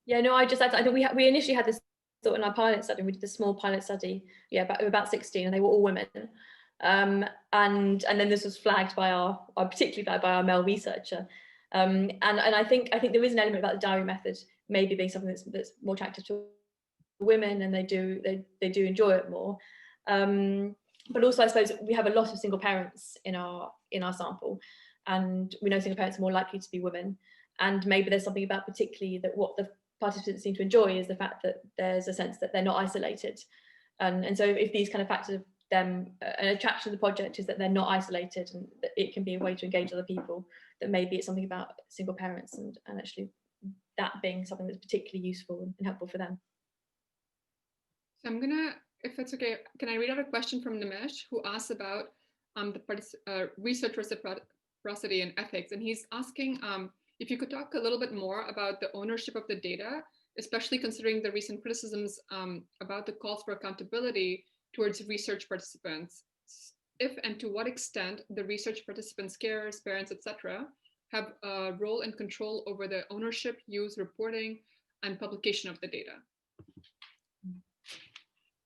Yeah, no, I think we initially had this thought in our pilot study. We did a small pilot study, about 16, and they were all women. And then this was flagged particularly by our male researcher. And I think there is an element about the diary method maybe being something that's more attractive to women, and they do enjoy it more. But also, I suppose we have a lot of single parents in our sample, and we know single parents are more likely to be women. And maybe there's something about particularly that what the participants seem to enjoy is the fact that there's a sense that they're not isolated. And so if these kind of factors, them an attraction to the project is that they're not isolated, and that it can be a way to engage other people, that maybe it's something about single parents and actually that being something that's particularly useful and helpful for them. So I'm gonna, if it's okay, can I read out a question from Nimesh, who asks about the research reciprocity and ethics, and he's asking if you could talk a little bit more about the ownership of the data, especially considering the recent criticisms about the calls for accountability towards research participants. If and to what extent the research participants, carers, parents, etc., have a role and control over the ownership, use, reporting, and publication of the data.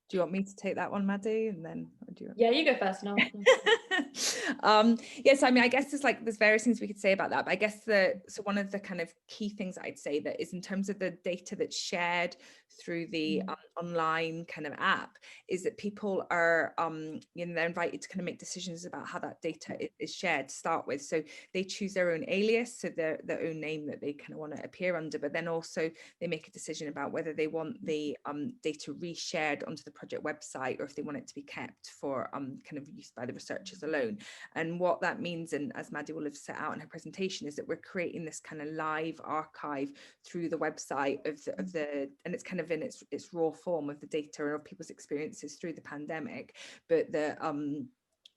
Do you want me to take that one, Maddy, and then do you? Yeah, you go first. No. Yes, I mean, I guess there's various things we could say about that, but I guess so one of the kind of key things I'd say that is in terms of the data that's shared through the online kind of app is that people are you know, they're invited to kind of make decisions about how that data is shared to start with. So they choose their own alias, so their own name that they kind of want to appear under, but then also they make a decision about whether they want the data reshared onto the project website, or if they want it to be kept for kind of use by the researchers alone. And what that means, and as Maddy will have set out in her presentation, is that we're creating this kind of live archive through the website of the and it's kind of in its raw form of the data and of people's experiences through the pandemic. But the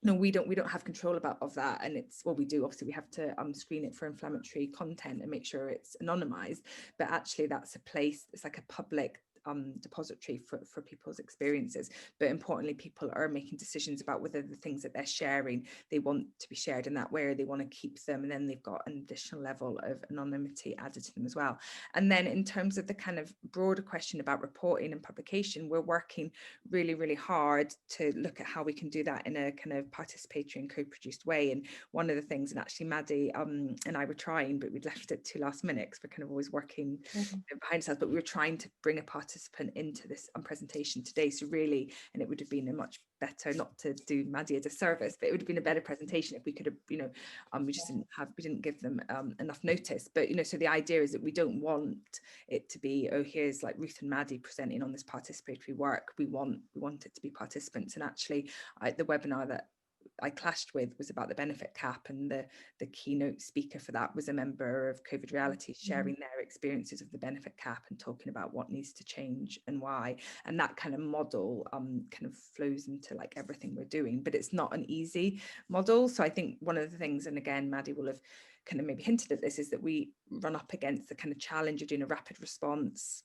no, we don't have control of that, and it's, well, we do, obviously we have to screen it for inflammatory content and make sure it's anonymized, but actually that's a place, it's like a public depository for people's experiences, but importantly, people are making decisions about whether the things that they're sharing, they want to be shared in that way, or they want to keep them, and then they've got an additional level of anonymity added to them as well. And then in terms of the kind of broader question about reporting and publication, we're working really, really hard to look at how we can do that in a kind of participatory and co-produced way. And one of the things, and actually Maddy and I were trying, but we'd left it to last minute because we're kind of always working behind ourselves, but we were trying to bring a participant into this presentation today. So really, and it would have been a much better, not to do Maddy a disservice, but it would have been a better presentation if we could have, you know, we didn't give them enough notice. But, you know, so the idea is that we don't want it to be, oh, here's like Ruth and Maddy presenting on this participatory work. We want it to be participants. And actually, the webinar that I clashed with was about the benefit cap, and the keynote speaker for that was a member of COVID Reality, sharing their experiences of the benefit cap and talking about what needs to change and why. And that kind of model kind of flows into like everything we're doing, but it's not an easy model. So I think one of the things, and again, Maddy will have kind of maybe hinted at this, is that we run up against the kind of challenge of doing a rapid response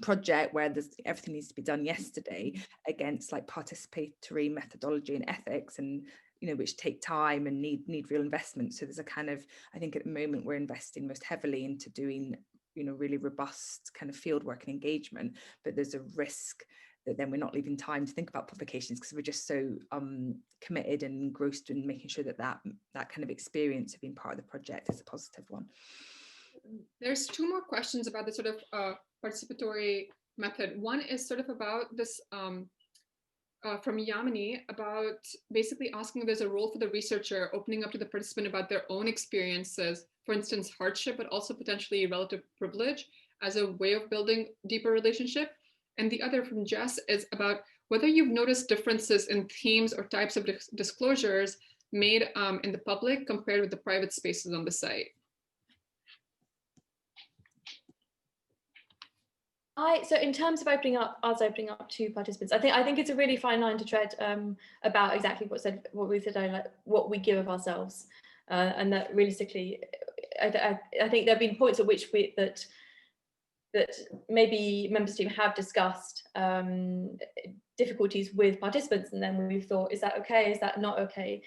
project where everything needs to be done yesterday, against like participatory methodology and ethics, and you know, which take time and need real investment. So there's a kind of, I think at the moment we're investing most heavily into doing, you know, really robust kind of field work and engagement, but there's a risk that then we're not leaving time to think about publications because we're just so committed and engrossed in making sure that kind of experience of being part of the project is a positive one. There's two more questions about the sort of participatory method. One is sort of about this from Yamini, about basically asking if there's a role for the researcher opening up to the participant about their own experiences, for instance, hardship, but also potentially relative privilege, as a way of building deeper relationship. And the other from Jess is about whether you've noticed differences in themes or types of disclosures made in the public compared with the private spaces on the site. So in terms of opening up to participants, I think it's a really fine line to tread about exactly what we said, like what we give of ourselves, and that realistically, I think there have been points at which that maybe members of the team have discussed difficulties with participants, and then we've thought, is that okay? Is that not okay?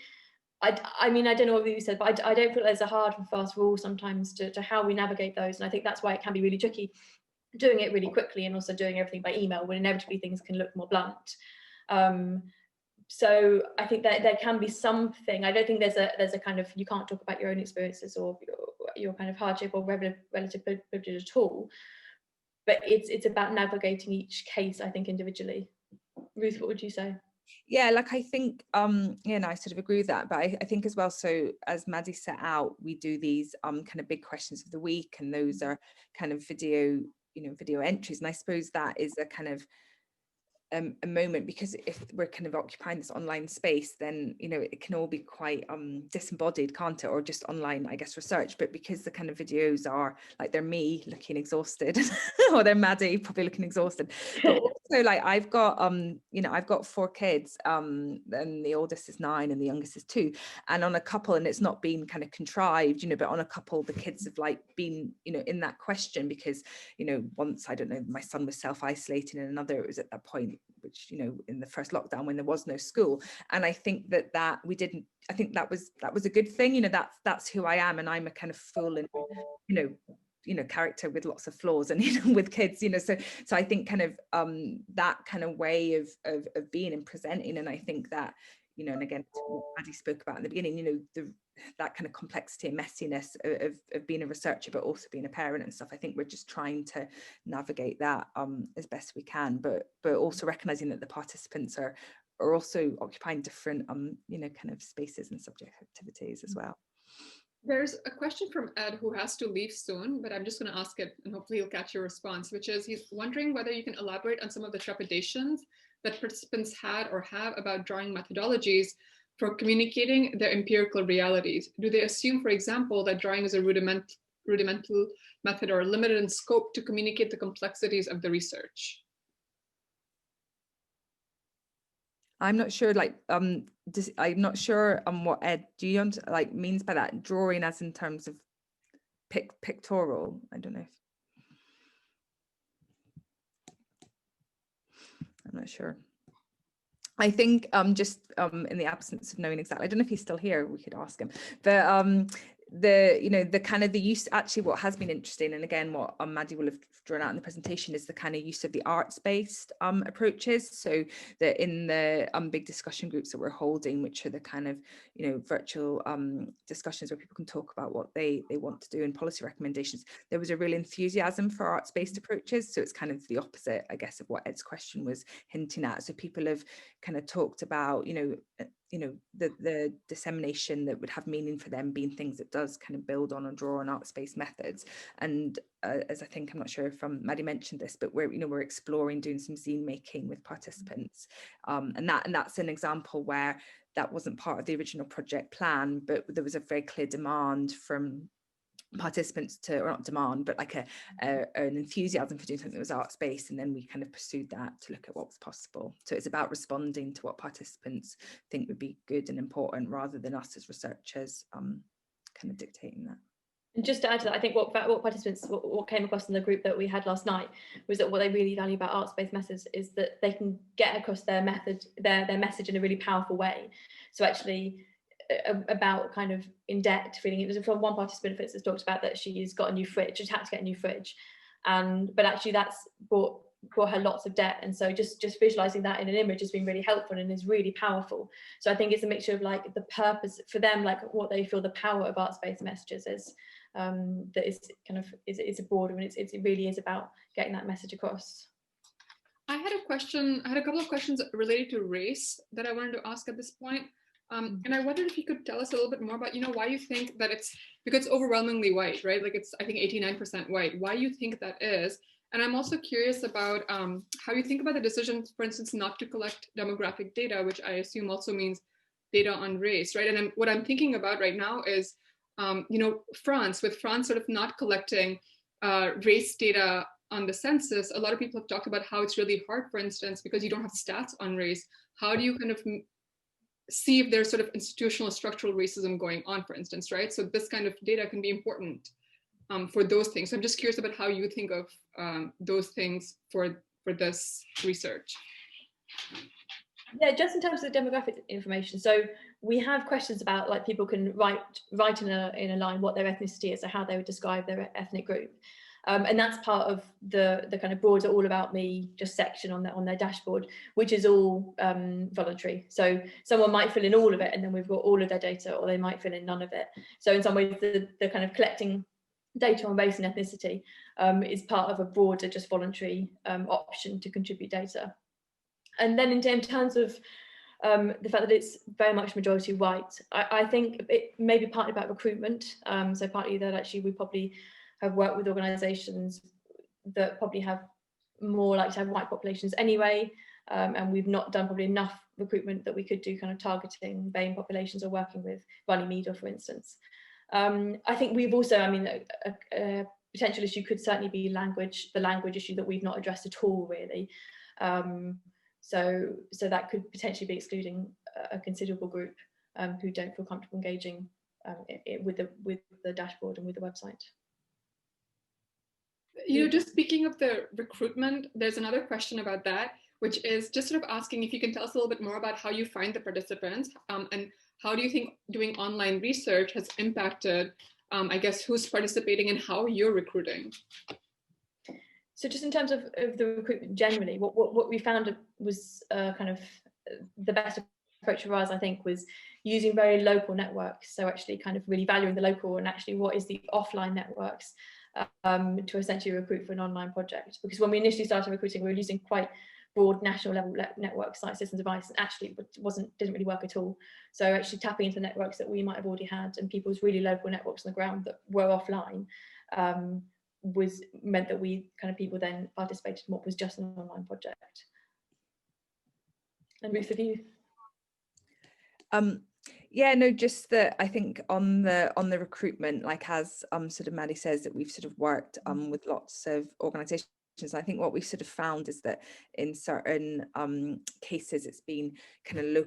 I mean, I don't know what you said, but I don't feel there's a hard and fast rule sometimes to how we navigate those, and I think that's why it can be really tricky doing it really quickly and also doing everything by email when inevitably things can look more blunt. So I think that there can be something. I don't think there's a kind of, you can't talk about your own experiences or your kind of hardship or relative privilege at all, but it's about navigating each case, I think, individually. Ruth, what would you say? Yeah, like I think, yeah, no, I sort of agree with that, but I think as well, so as Maddy set out, we do these kind of big questions of the week, and those are kind of video entries, and I suppose that is a kind of a moment, because if we're kind of occupying this online space, then you know it can all be quite disembodied, can't it, or just online, I guess, research. But because the kind of videos are like, they're me looking exhausted or they're Maddy probably looking exhausted, but also like I've got I've got 4 kids, and the oldest is 9 and the youngest is 2, and on a couple, and it's not been kind of contrived, but on a couple the kids have like been in that question, because once, I don't know, my son was self-isolating, and another, it was at that point, which in the first lockdown when there was no school, and I think that we didn't, I think that was a good thing. That's who I am, and I'm a kind of full and character with lots of flaws, and with kids, so I think kind of that kind of way of being and presenting, and I think that and again, what Maddy spoke about in the beginning, that kind of complexity and messiness of being a researcher, but also being a parent and stuff. I think we're just trying to navigate that as best we can, but also recognizing that the participants are also occupying different kind of spaces and subjectivities as well. There's a question from Ed, who has to leave soon, but I'm just going to ask it and hopefully he'll catch your response, which is, he's wondering whether you can elaborate on some of the trepidations that participants had or have about drawing methodologies for communicating their empirical realities. Do they assume, for example, that drawing is a rudimental method or limited in scope to communicate the complexities of the research? I'm not sure, I'm not sure what Ed means by that, drawing as in terms of pictorial. I don't know. not sure. I think just in the absence of knowing exactly, I don't know if he's still here, we could ask him, but the kind of the use, actually what has been interesting, and again what Maddy will have drawn out in the presentation, is the kind of use of the arts-based approaches. So that in the big discussion groups that we're holding, which are the kind of virtual discussions where people can talk about what they want to do in policy recommendations, there was a real enthusiasm for arts-based approaches. So it's kind of the opposite, I guess, of what Ed's question was hinting at. So people have kind of talked about the dissemination that would have meaning for them being things that does kind of build on and draw on arts-based methods. And as I think, I'm not sure if Maddy mentioned this, but we're exploring doing some zine making with participants, and that's an example where that wasn't part of the original project plan, but there was a very clear demand from participants to, or not demand, but like an enthusiasm for doing something that was arts-based, and then we kind of pursued that to look at what was possible. So it's about responding to what participants think would be good and important, rather than us as researchers kind of dictating that. And just to add to that, I think what participants, what came across in the group that we had last night, was that what they really value about arts-based methods is that they can get across their method, their message in a really powerful way. So actually, about kind of in debt feeling, it was from one participant for instance talked about that she's got a new fridge, she had to get a new fridge, but actually that's brought her lots of debt, and so just visualizing that in an image has been really helpful and is really powerful. So I think it's a mixture of like the purpose for them, like what they feel the power of arts-based messages is, that is kind of is broader, and it really is about getting that message across. I had a couple of questions related to race that I wanted to ask at this point. And I wondered if you could tell us a little bit more about, why you think that it's, because it's overwhelmingly white, right? Like it's, I think 89% white. Why you think that is? And I'm also curious about how you think about the decision, for instance, not to collect demographic data, which I assume also means data on race, right? And what I'm thinking about right now is, France, with France sort of not collecting race data on the census, a lot of people have talked about how it's really hard, for instance, because you don't have stats on race. How do you kind of see if there's sort of institutional structural racism going on, for instance, right? So this kind of data can be important for those things. So I'm just curious about how you think of those things for this research. Yeah, just in terms of the demographic information. So we have questions about, like, people can write in a line what their ethnicity is, or how they would describe their ethnic group. And that's part of the kind of broader All About Me just section on their dashboard, which is all voluntary. So someone might fill in all of it, and then we've got all of their data, or they might fill in none of it. So in some ways, the kind of collecting data on race and ethnicity is part of a broader just voluntary option to contribute data. And then in terms of the fact that it's very much majority white, I think it may be partly about recruitment. So partly that actually we probably have worked with organisations that probably have more likely to have white populations anyway, and we've not done probably enough recruitment that we could do kind of targeting BAME populations or working with Runnymede, for instance. I think we've also, a potential issue could certainly be the language issue that we've not addressed at all, really. So that could potentially be excluding a considerable group who don't feel comfortable engaging with the dashboard and with the website. Just speaking of the recruitment, there's another question about that, which is just sort of asking if you can tell us a little bit more about how you find the participants, and how do you think doing online research has impacted, I guess, who's participating and how you're recruiting? So just in terms of the recruitment generally, what we found was kind of the best approach for us, I think, was using very local networks. So actually kind of really valuing the local, and actually what is the offline networks to essentially recruit for an online project. Because when we initially started recruiting, we were using quite broad national level networks like Citizen Device, and actually didn't really work at all. So actually tapping into networks that we might have already had, and people's really local networks on the ground that were offline, meant that people then participated in what was just an online project. And Ruth, have you? Yeah, no, just that I think on the recruitment, like as sort of Maddy says, that we've sort of worked with lots of organisations. I think what we sort of found is that in certain cases, it's been kind of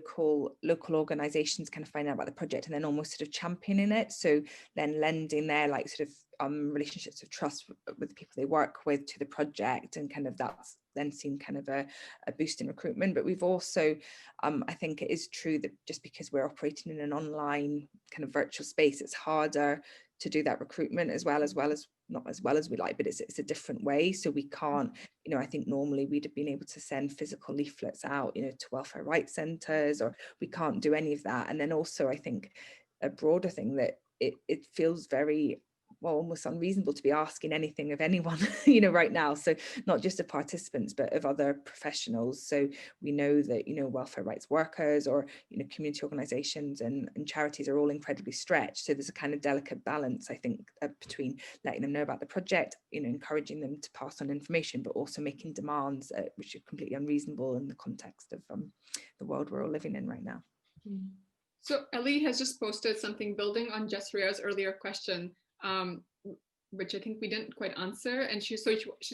local organisations kind of finding out about the project and then almost sort of championing it. So then lending their like sort of relationships of trust with the people they work with to the project, and kind of that's then seen kind of a boost in recruitment. But we've also, I think it is true that just because we're operating in an online kind of virtual space, it's harder to do that recruitment as well as not as well as we like, but it's a different way. So we can't, I think normally we'd have been able to send physical leaflets out, to welfare rights centres, or we can't do any of that. And then also I think a broader thing that it feels very, well, almost unreasonable to be asking anything of anyone, right now. So not just of participants, but of other professionals. So we know that, welfare rights workers or, community organisations and charities are all incredibly stretched. So there's a kind of delicate balance, I think, between letting them know about the project, encouraging them to pass on information, but also making demands which are completely unreasonable in the context of the world we're all living in right now. So Ellie has just posted something building on Jessria's earlier question, which I think we didn't quite answer. And she's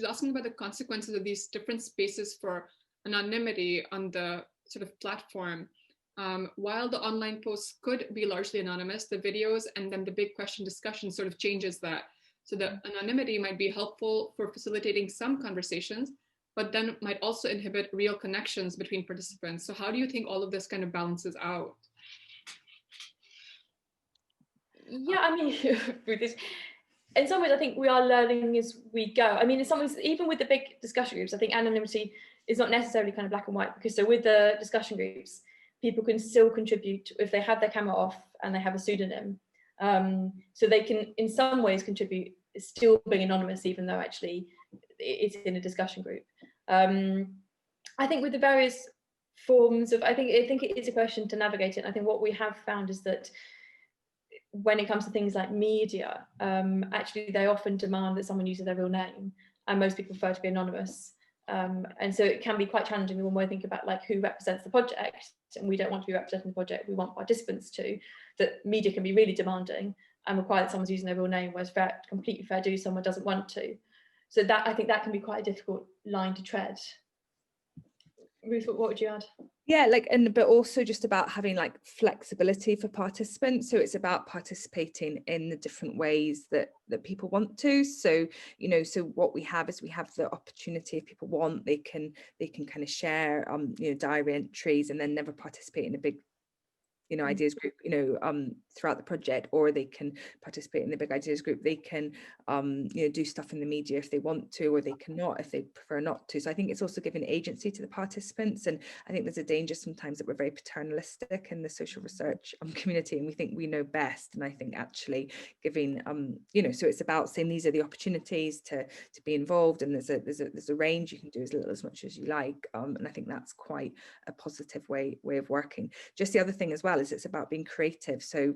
asking about the consequences of these different spaces for anonymity on the sort of platform. While the online posts could be largely anonymous, the videos and then the big question discussion sort of changes that. So the anonymity might be helpful for facilitating some conversations, but then might also inhibit real connections between participants. So how do you think all of this kind of balances out? Yeah, I mean, in some ways, I think we are learning as we go. I mean, in some ways, even with the big discussion groups, I think anonymity is not necessarily kind of black and white, because so with the discussion groups, people can still contribute if they have their camera off and they have a pseudonym. So they can, in some ways, contribute still being anonymous, even though actually it's in a discussion group. I think with the various forms of, I think it is a question to navigate it. I think what we have found is that when it comes to things like media, actually they often demand that someone uses their real name, and most people prefer to be anonymous. And so it can be quite challenging when we think about like who represents the project, and we don't want to be representing the project, we want participants to, that media can be really demanding and require that someone's using their real name, whereas completely fair do someone doesn't want to. So that, I think that can be quite a difficult line to tread. Ruth, what would you add? Yeah, but also just about having like flexibility for participants. So it's about participating in the different ways that people want to. So, so what we have is we have the opportunity, if people want, they can kind of share, diary entries and then never participate in a big ideas group, throughout the project, or they can participate in the big ideas group. They can, do stuff in the media if they want to, or they cannot if they prefer not to. So I think it's also giving agency to the participants. And I think there's a danger sometimes that we're very paternalistic in the social research community, and we think we know best. And I think actually giving, so it's about saying these are the opportunities to be involved, and there's a range. You can do as little as much as you like, and I think that's quite a positive way of working. Just the other thing as well is it's about being creative. So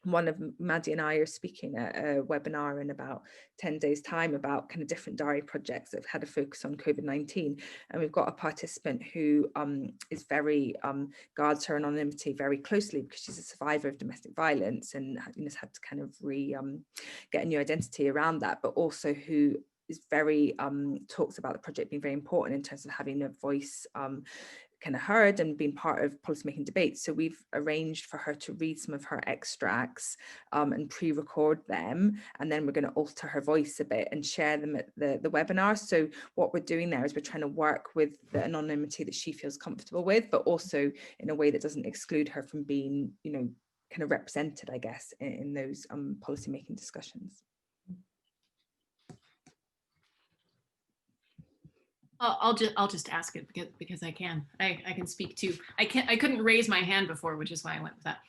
one of Maddy and I are speaking at a webinar in about 10 days time about kind of different diary projects that have had a focus on COVID-19, and we've got a participant who is very guards her anonymity very closely because she's a survivor of domestic violence and has had to kind of get a new identity around that, but also who is very talks about the project being very important in terms of having a voice kind of heard and being part of policymaking debates. So we've arranged for her to read some of her extracts and pre-record them, and then we're going to alter her voice a bit and share them at the webinar. So what we're doing there is we're trying to work with the anonymity that she feels comfortable with, but also in a way that doesn't exclude her from being, kind of represented, I guess, in those policymaking discussions. I'll just ask it because I can. I can speak too. I couldn't raise my hand before, which is why I went with that.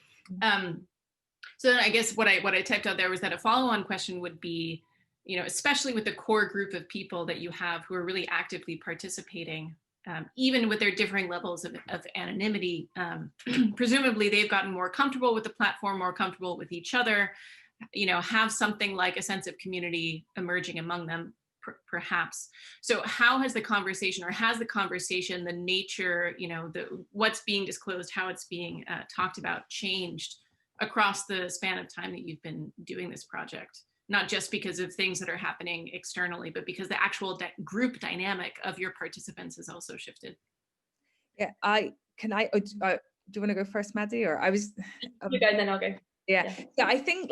So then I guess what I typed out there was that a follow-on question would be, especially with the core group of people that you have who are really actively participating, even with their differing levels of anonymity, presumably they've gotten more comfortable with the platform, more comfortable with each other, have something like a sense of community emerging among them, perhaps. So how has the conversation, the nature, what's being disclosed, how it's being talked about, changed across the span of time that you've been doing this project? Not just because of things that are happening externally, but because the actual group dynamic of your participants has also shifted. Yeah, do you want to go first, Maddy, or I was? You go and then I'll go. Yeah, I think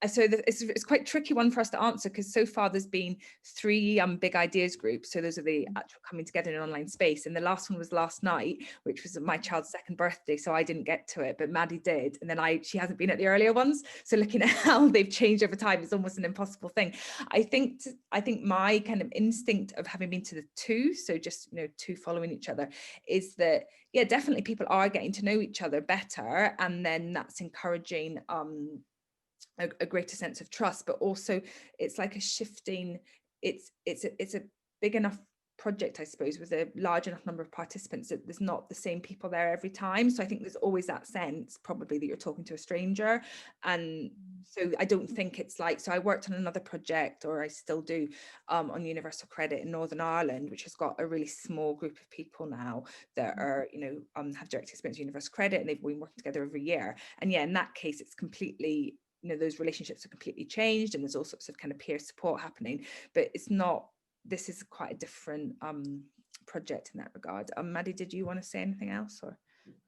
it's quite a tricky one for us to answer, because so far there's been 3 big ideas groups. So those are the actual coming together in an online space. And the last one was last night, which was my child's 2nd birthday. So I didn't get to it, but Maddy did. And then she hasn't been at the earlier ones. So looking at how they've changed over time, it's almost an impossible thing. I think my kind of instinct of having been to the 2, so just, 2 following each other, is that, yeah, definitely people are getting to know each other better. And then that's encouraging a greater sense of trust, but also it's like a shifting, it's a big enough project, I suppose, with a large enough number of participants that there's not the same people there every time. So I think there's always that sense probably that you're talking to a stranger. And so I don't think it's like, so I worked on another project, or I still do, on universal credit in Northern Ireland, which has got a really small group of people now that are, have direct experience with universal credit, and they've been working together every year. And yeah, in that case, it's completely, those relationships are completely changed, and there's all sorts of kind of peer support happening, but it's not, this is quite a different project in that regard. Maddy, did you want to say anything else? Or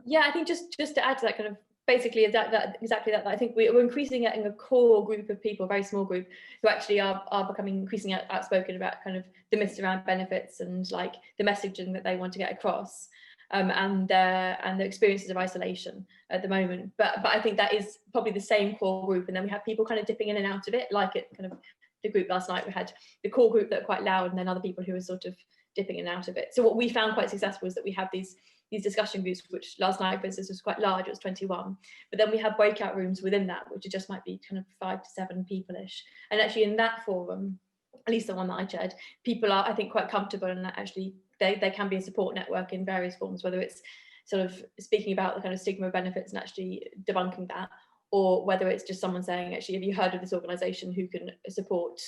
yeah, I think just to add to that, kind of basically that exactly that, I think we're increasing it in a core group of people, a very small group, who actually are becoming increasingly outspoken about kind of the myths around benefits and like the messaging that they want to get across. And the experiences of isolation at the moment, but I think that is probably the same core group, and then we have people kind of dipping in and out of it, like it kind of the group last night. We had the core group that are quite loud, and then other people who are sort of dipping in and out of it. So what we found quite successful is that we have these discussion groups, which last night, for instance, was quite large. It was 21, but then we have breakout rooms within that, which just might be kind of 5 to 7 people-ish. And actually in that forum, at least the one that I chaired, people are, I think, quite comfortable, and actually they can be a support network in various forms, whether it's sort of speaking about the kind of stigma of benefits and actually debunking that, or whether it's just someone saying, actually, have you heard of this organisation who can support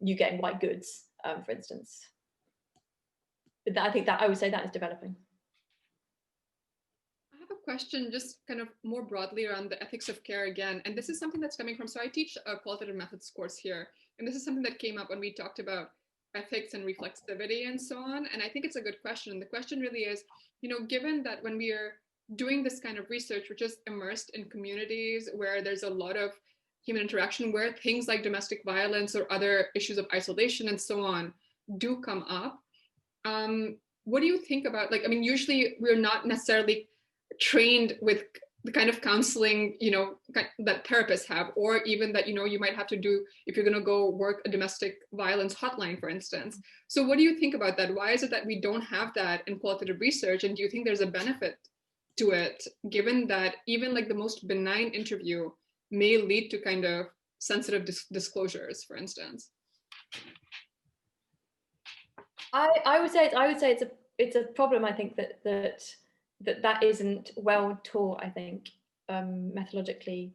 you getting white goods, for instance. But I think that I would say that is developing. I have a question just kind of more broadly around the ethics of care again. And this is something that's coming from, so I teach a qualitative methods course here. And this is something that came up when we talked about ethics and reflexivity and so on. And I think it's a good question. The question really is, given that when we are doing this kind of research, which is immersed in communities where there's a lot of human interaction, where things like domestic violence or other issues of isolation and so on do come up, what do you think about, usually we're not necessarily trained with the kind of counseling, that therapists have, or even that, you might have to do if you're going to go work a domestic violence hotline, for instance. So what do you think about that? Why is it that we don't have that in qualitative research? And do you think there's a benefit to it, given that even like the most benign interview may lead to kind of sensitive disclosures, for instance? I would say it's a problem. I think that isn't well taught, I think, methodologically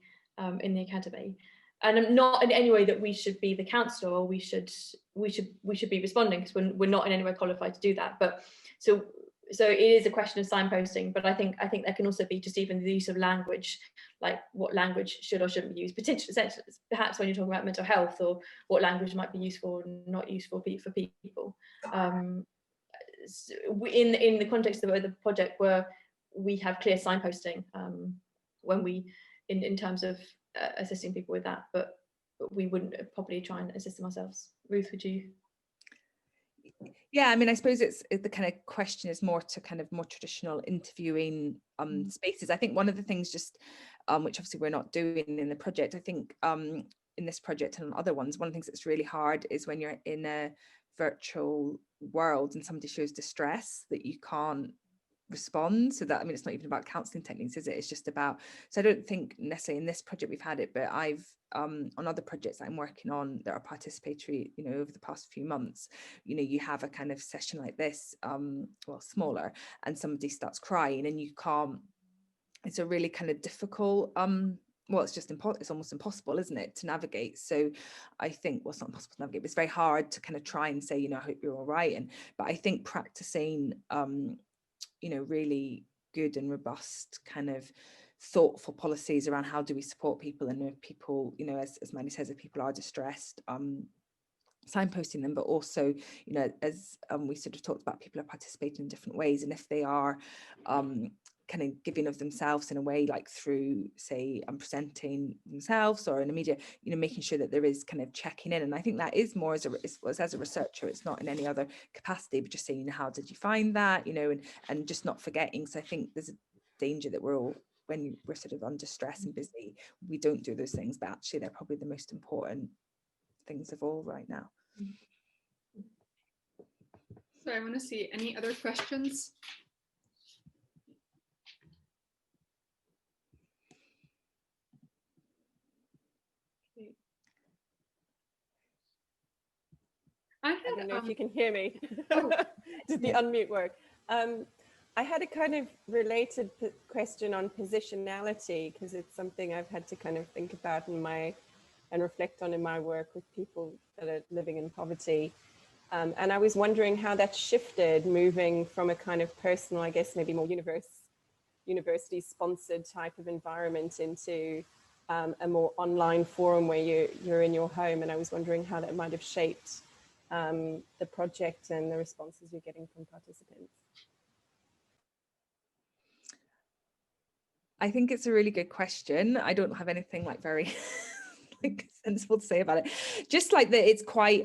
in the academy, and not in any way that we should be the counsellor, or we should be responding, because we're not in any way qualified to do that. But so it is a question of signposting, but I think there can also be just even the use of language, like what language should or shouldn't be used, potentially, perhaps when you're talking about mental health, or what language might be useful and not useful for people. In the context of the project, where we have clear signposting when we in terms of assisting people with that, but we wouldn't probably try and assist them ourselves. Ruth, would you? Yeah, I suppose it's the kind of question is more to kind of more traditional interviewing spaces. I think one of the things just which obviously we're not doing in the project, I think in this project and other ones, one of the things that's really hard is when you're in a virtual world and somebody shows distress that you can't respond. So that, it's not even about counselling techniques, is it? It's just about, so I don't think necessarily in this project we've had it, but I've on other projects that I'm working on that are participatory, over the past few months, you have a kind of session like this, well, smaller, and somebody starts crying and you can't, it's a really kind of difficult well, it's just it's almost impossible, isn't it, to navigate. So I think, well, it's not impossible to navigate, but it's very hard to kind of try and say, I hope you're all right. But I think practicing really good and robust kind of thoughtful policies around how do we support people, and if people, as Maddy says, if people are distressed, signposting them, but also, as we sort of talked about, people are participating in different ways, and if they are kind of giving of themselves in a way, like through, say, presenting themselves or in a media, you know, making sure that there is kind of checking in. And I think that is more as a researcher, it's not in any other capacity, but just saying, you know, how did you find that, you know, and just not forgetting. So I think there's a danger that we're all, when we're sort of under stress and busy, we don't do those things, but actually they're probably the most important things of all right now. So I want to see any other questions. Okay. I don't know if you can hear me. Oh. Did the unmute work? I had a kind of related question on positionality, because it's something I've had to kind of think about and reflect on in my work with people that are living in poverty. And I was wondering how that shifted, moving from a kind of personal, I guess maybe more university sponsored type of environment into a more online forum where you're in your home. And I was wondering how that might have shaped the project and the responses you're getting from participants. I think it's a really good question. I don't have anything like very like sensible to say about it. Just like that, it's quite.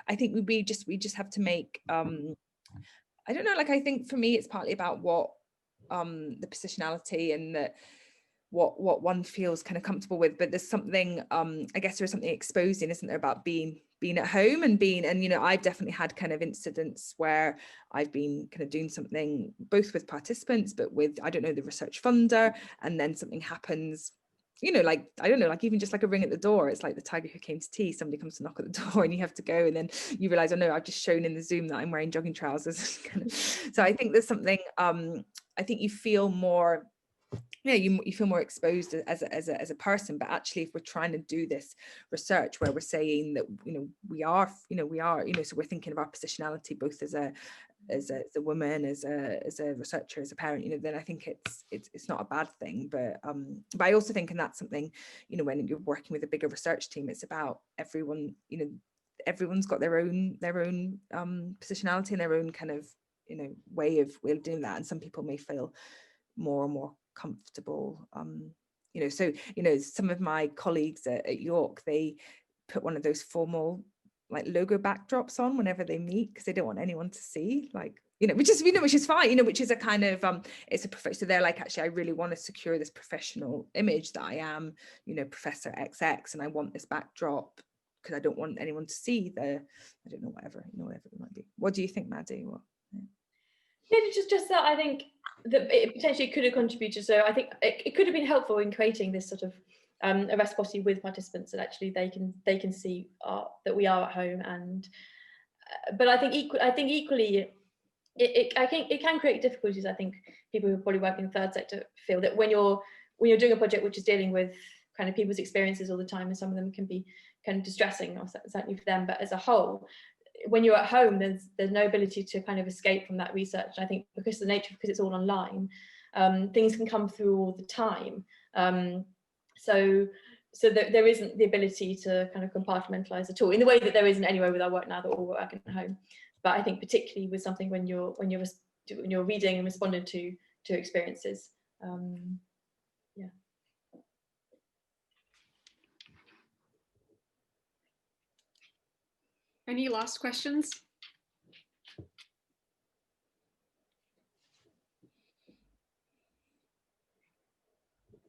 I think we just have to make. I don't know. Like, I think for me, it's partly about what the positionality and the what one feels kind of comfortable with. But there's something. I guess there's something exposing, isn't there, about being at home and you know, I've definitely had kind of incidents where I've been kind of doing something both with participants, but with, I don't know, the research funder, and then something happens, you know, like, I don't know, like even just like a ring at the door. It's like the tiger who came to tea. Somebody comes to knock at the door and you have to go, and then you realize, oh no, I've just shown in the Zoom that I'm wearing jogging trousers. So I think there's something, I think you feel more, yeah, you feel more exposed as a person. But actually, if we're trying to do this research where we're saying that, you know, we are, so we're thinking of our positionality both as a woman, as a researcher, as a parent, you know, then I think it's not a bad thing. But I also think, and that's something, you know, when you're working with a bigger research team, it's about everyone, you know, everyone's got their own positionality and their own kind of, you know, way of doing that. And some people may feel more and more comfortable, you know, so, you know, some of my colleagues at York, they put one of those formal like logo backdrops on whenever they meet, because they don't want anyone to see, like, you know, which is fine, you know, which is a kind of it's a profession. So they're like, actually, I really want to secure this professional image that I am, you know, Professor XX, and I want this backdrop because I don't want anyone to see the, I don't know, whatever, you know, whatever it might be. What do you think, Maddy? What? Yeah, just that I think that it potentially could have contributed. So I think it could have been helpful in creating this sort of a reciprocity with participants, that actually they can see that we are at home. And but I think equally I think it can create difficulties. I think people who probably work in the third sector feel that when you're doing a project which is dealing with kind of people's experiences all the time, and some of them can be kind of distressing, or certainly for them, but as a whole, when you're at home, there's no ability to kind of escape from that research. And I think because it's all online, things can come through all the time. So there isn't the ability to kind of compartmentalize at all, in the way that there isn't anywhere with our work now that we're all working at home. But I think particularly with something when you're reading and responding to experiences, yeah. Any last questions?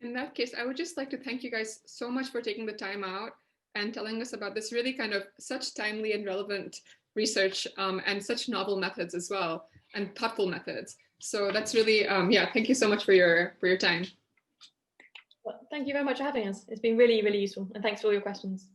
In that case, I would just like to thank you guys so much for taking the time out and telling us about this really kind of such timely and relevant research, and such novel methods as well, and thoughtful methods. So that's really, yeah, thank you so much for your time. Well, thank you very much for having us. It's been really, really useful, and thanks for all your questions.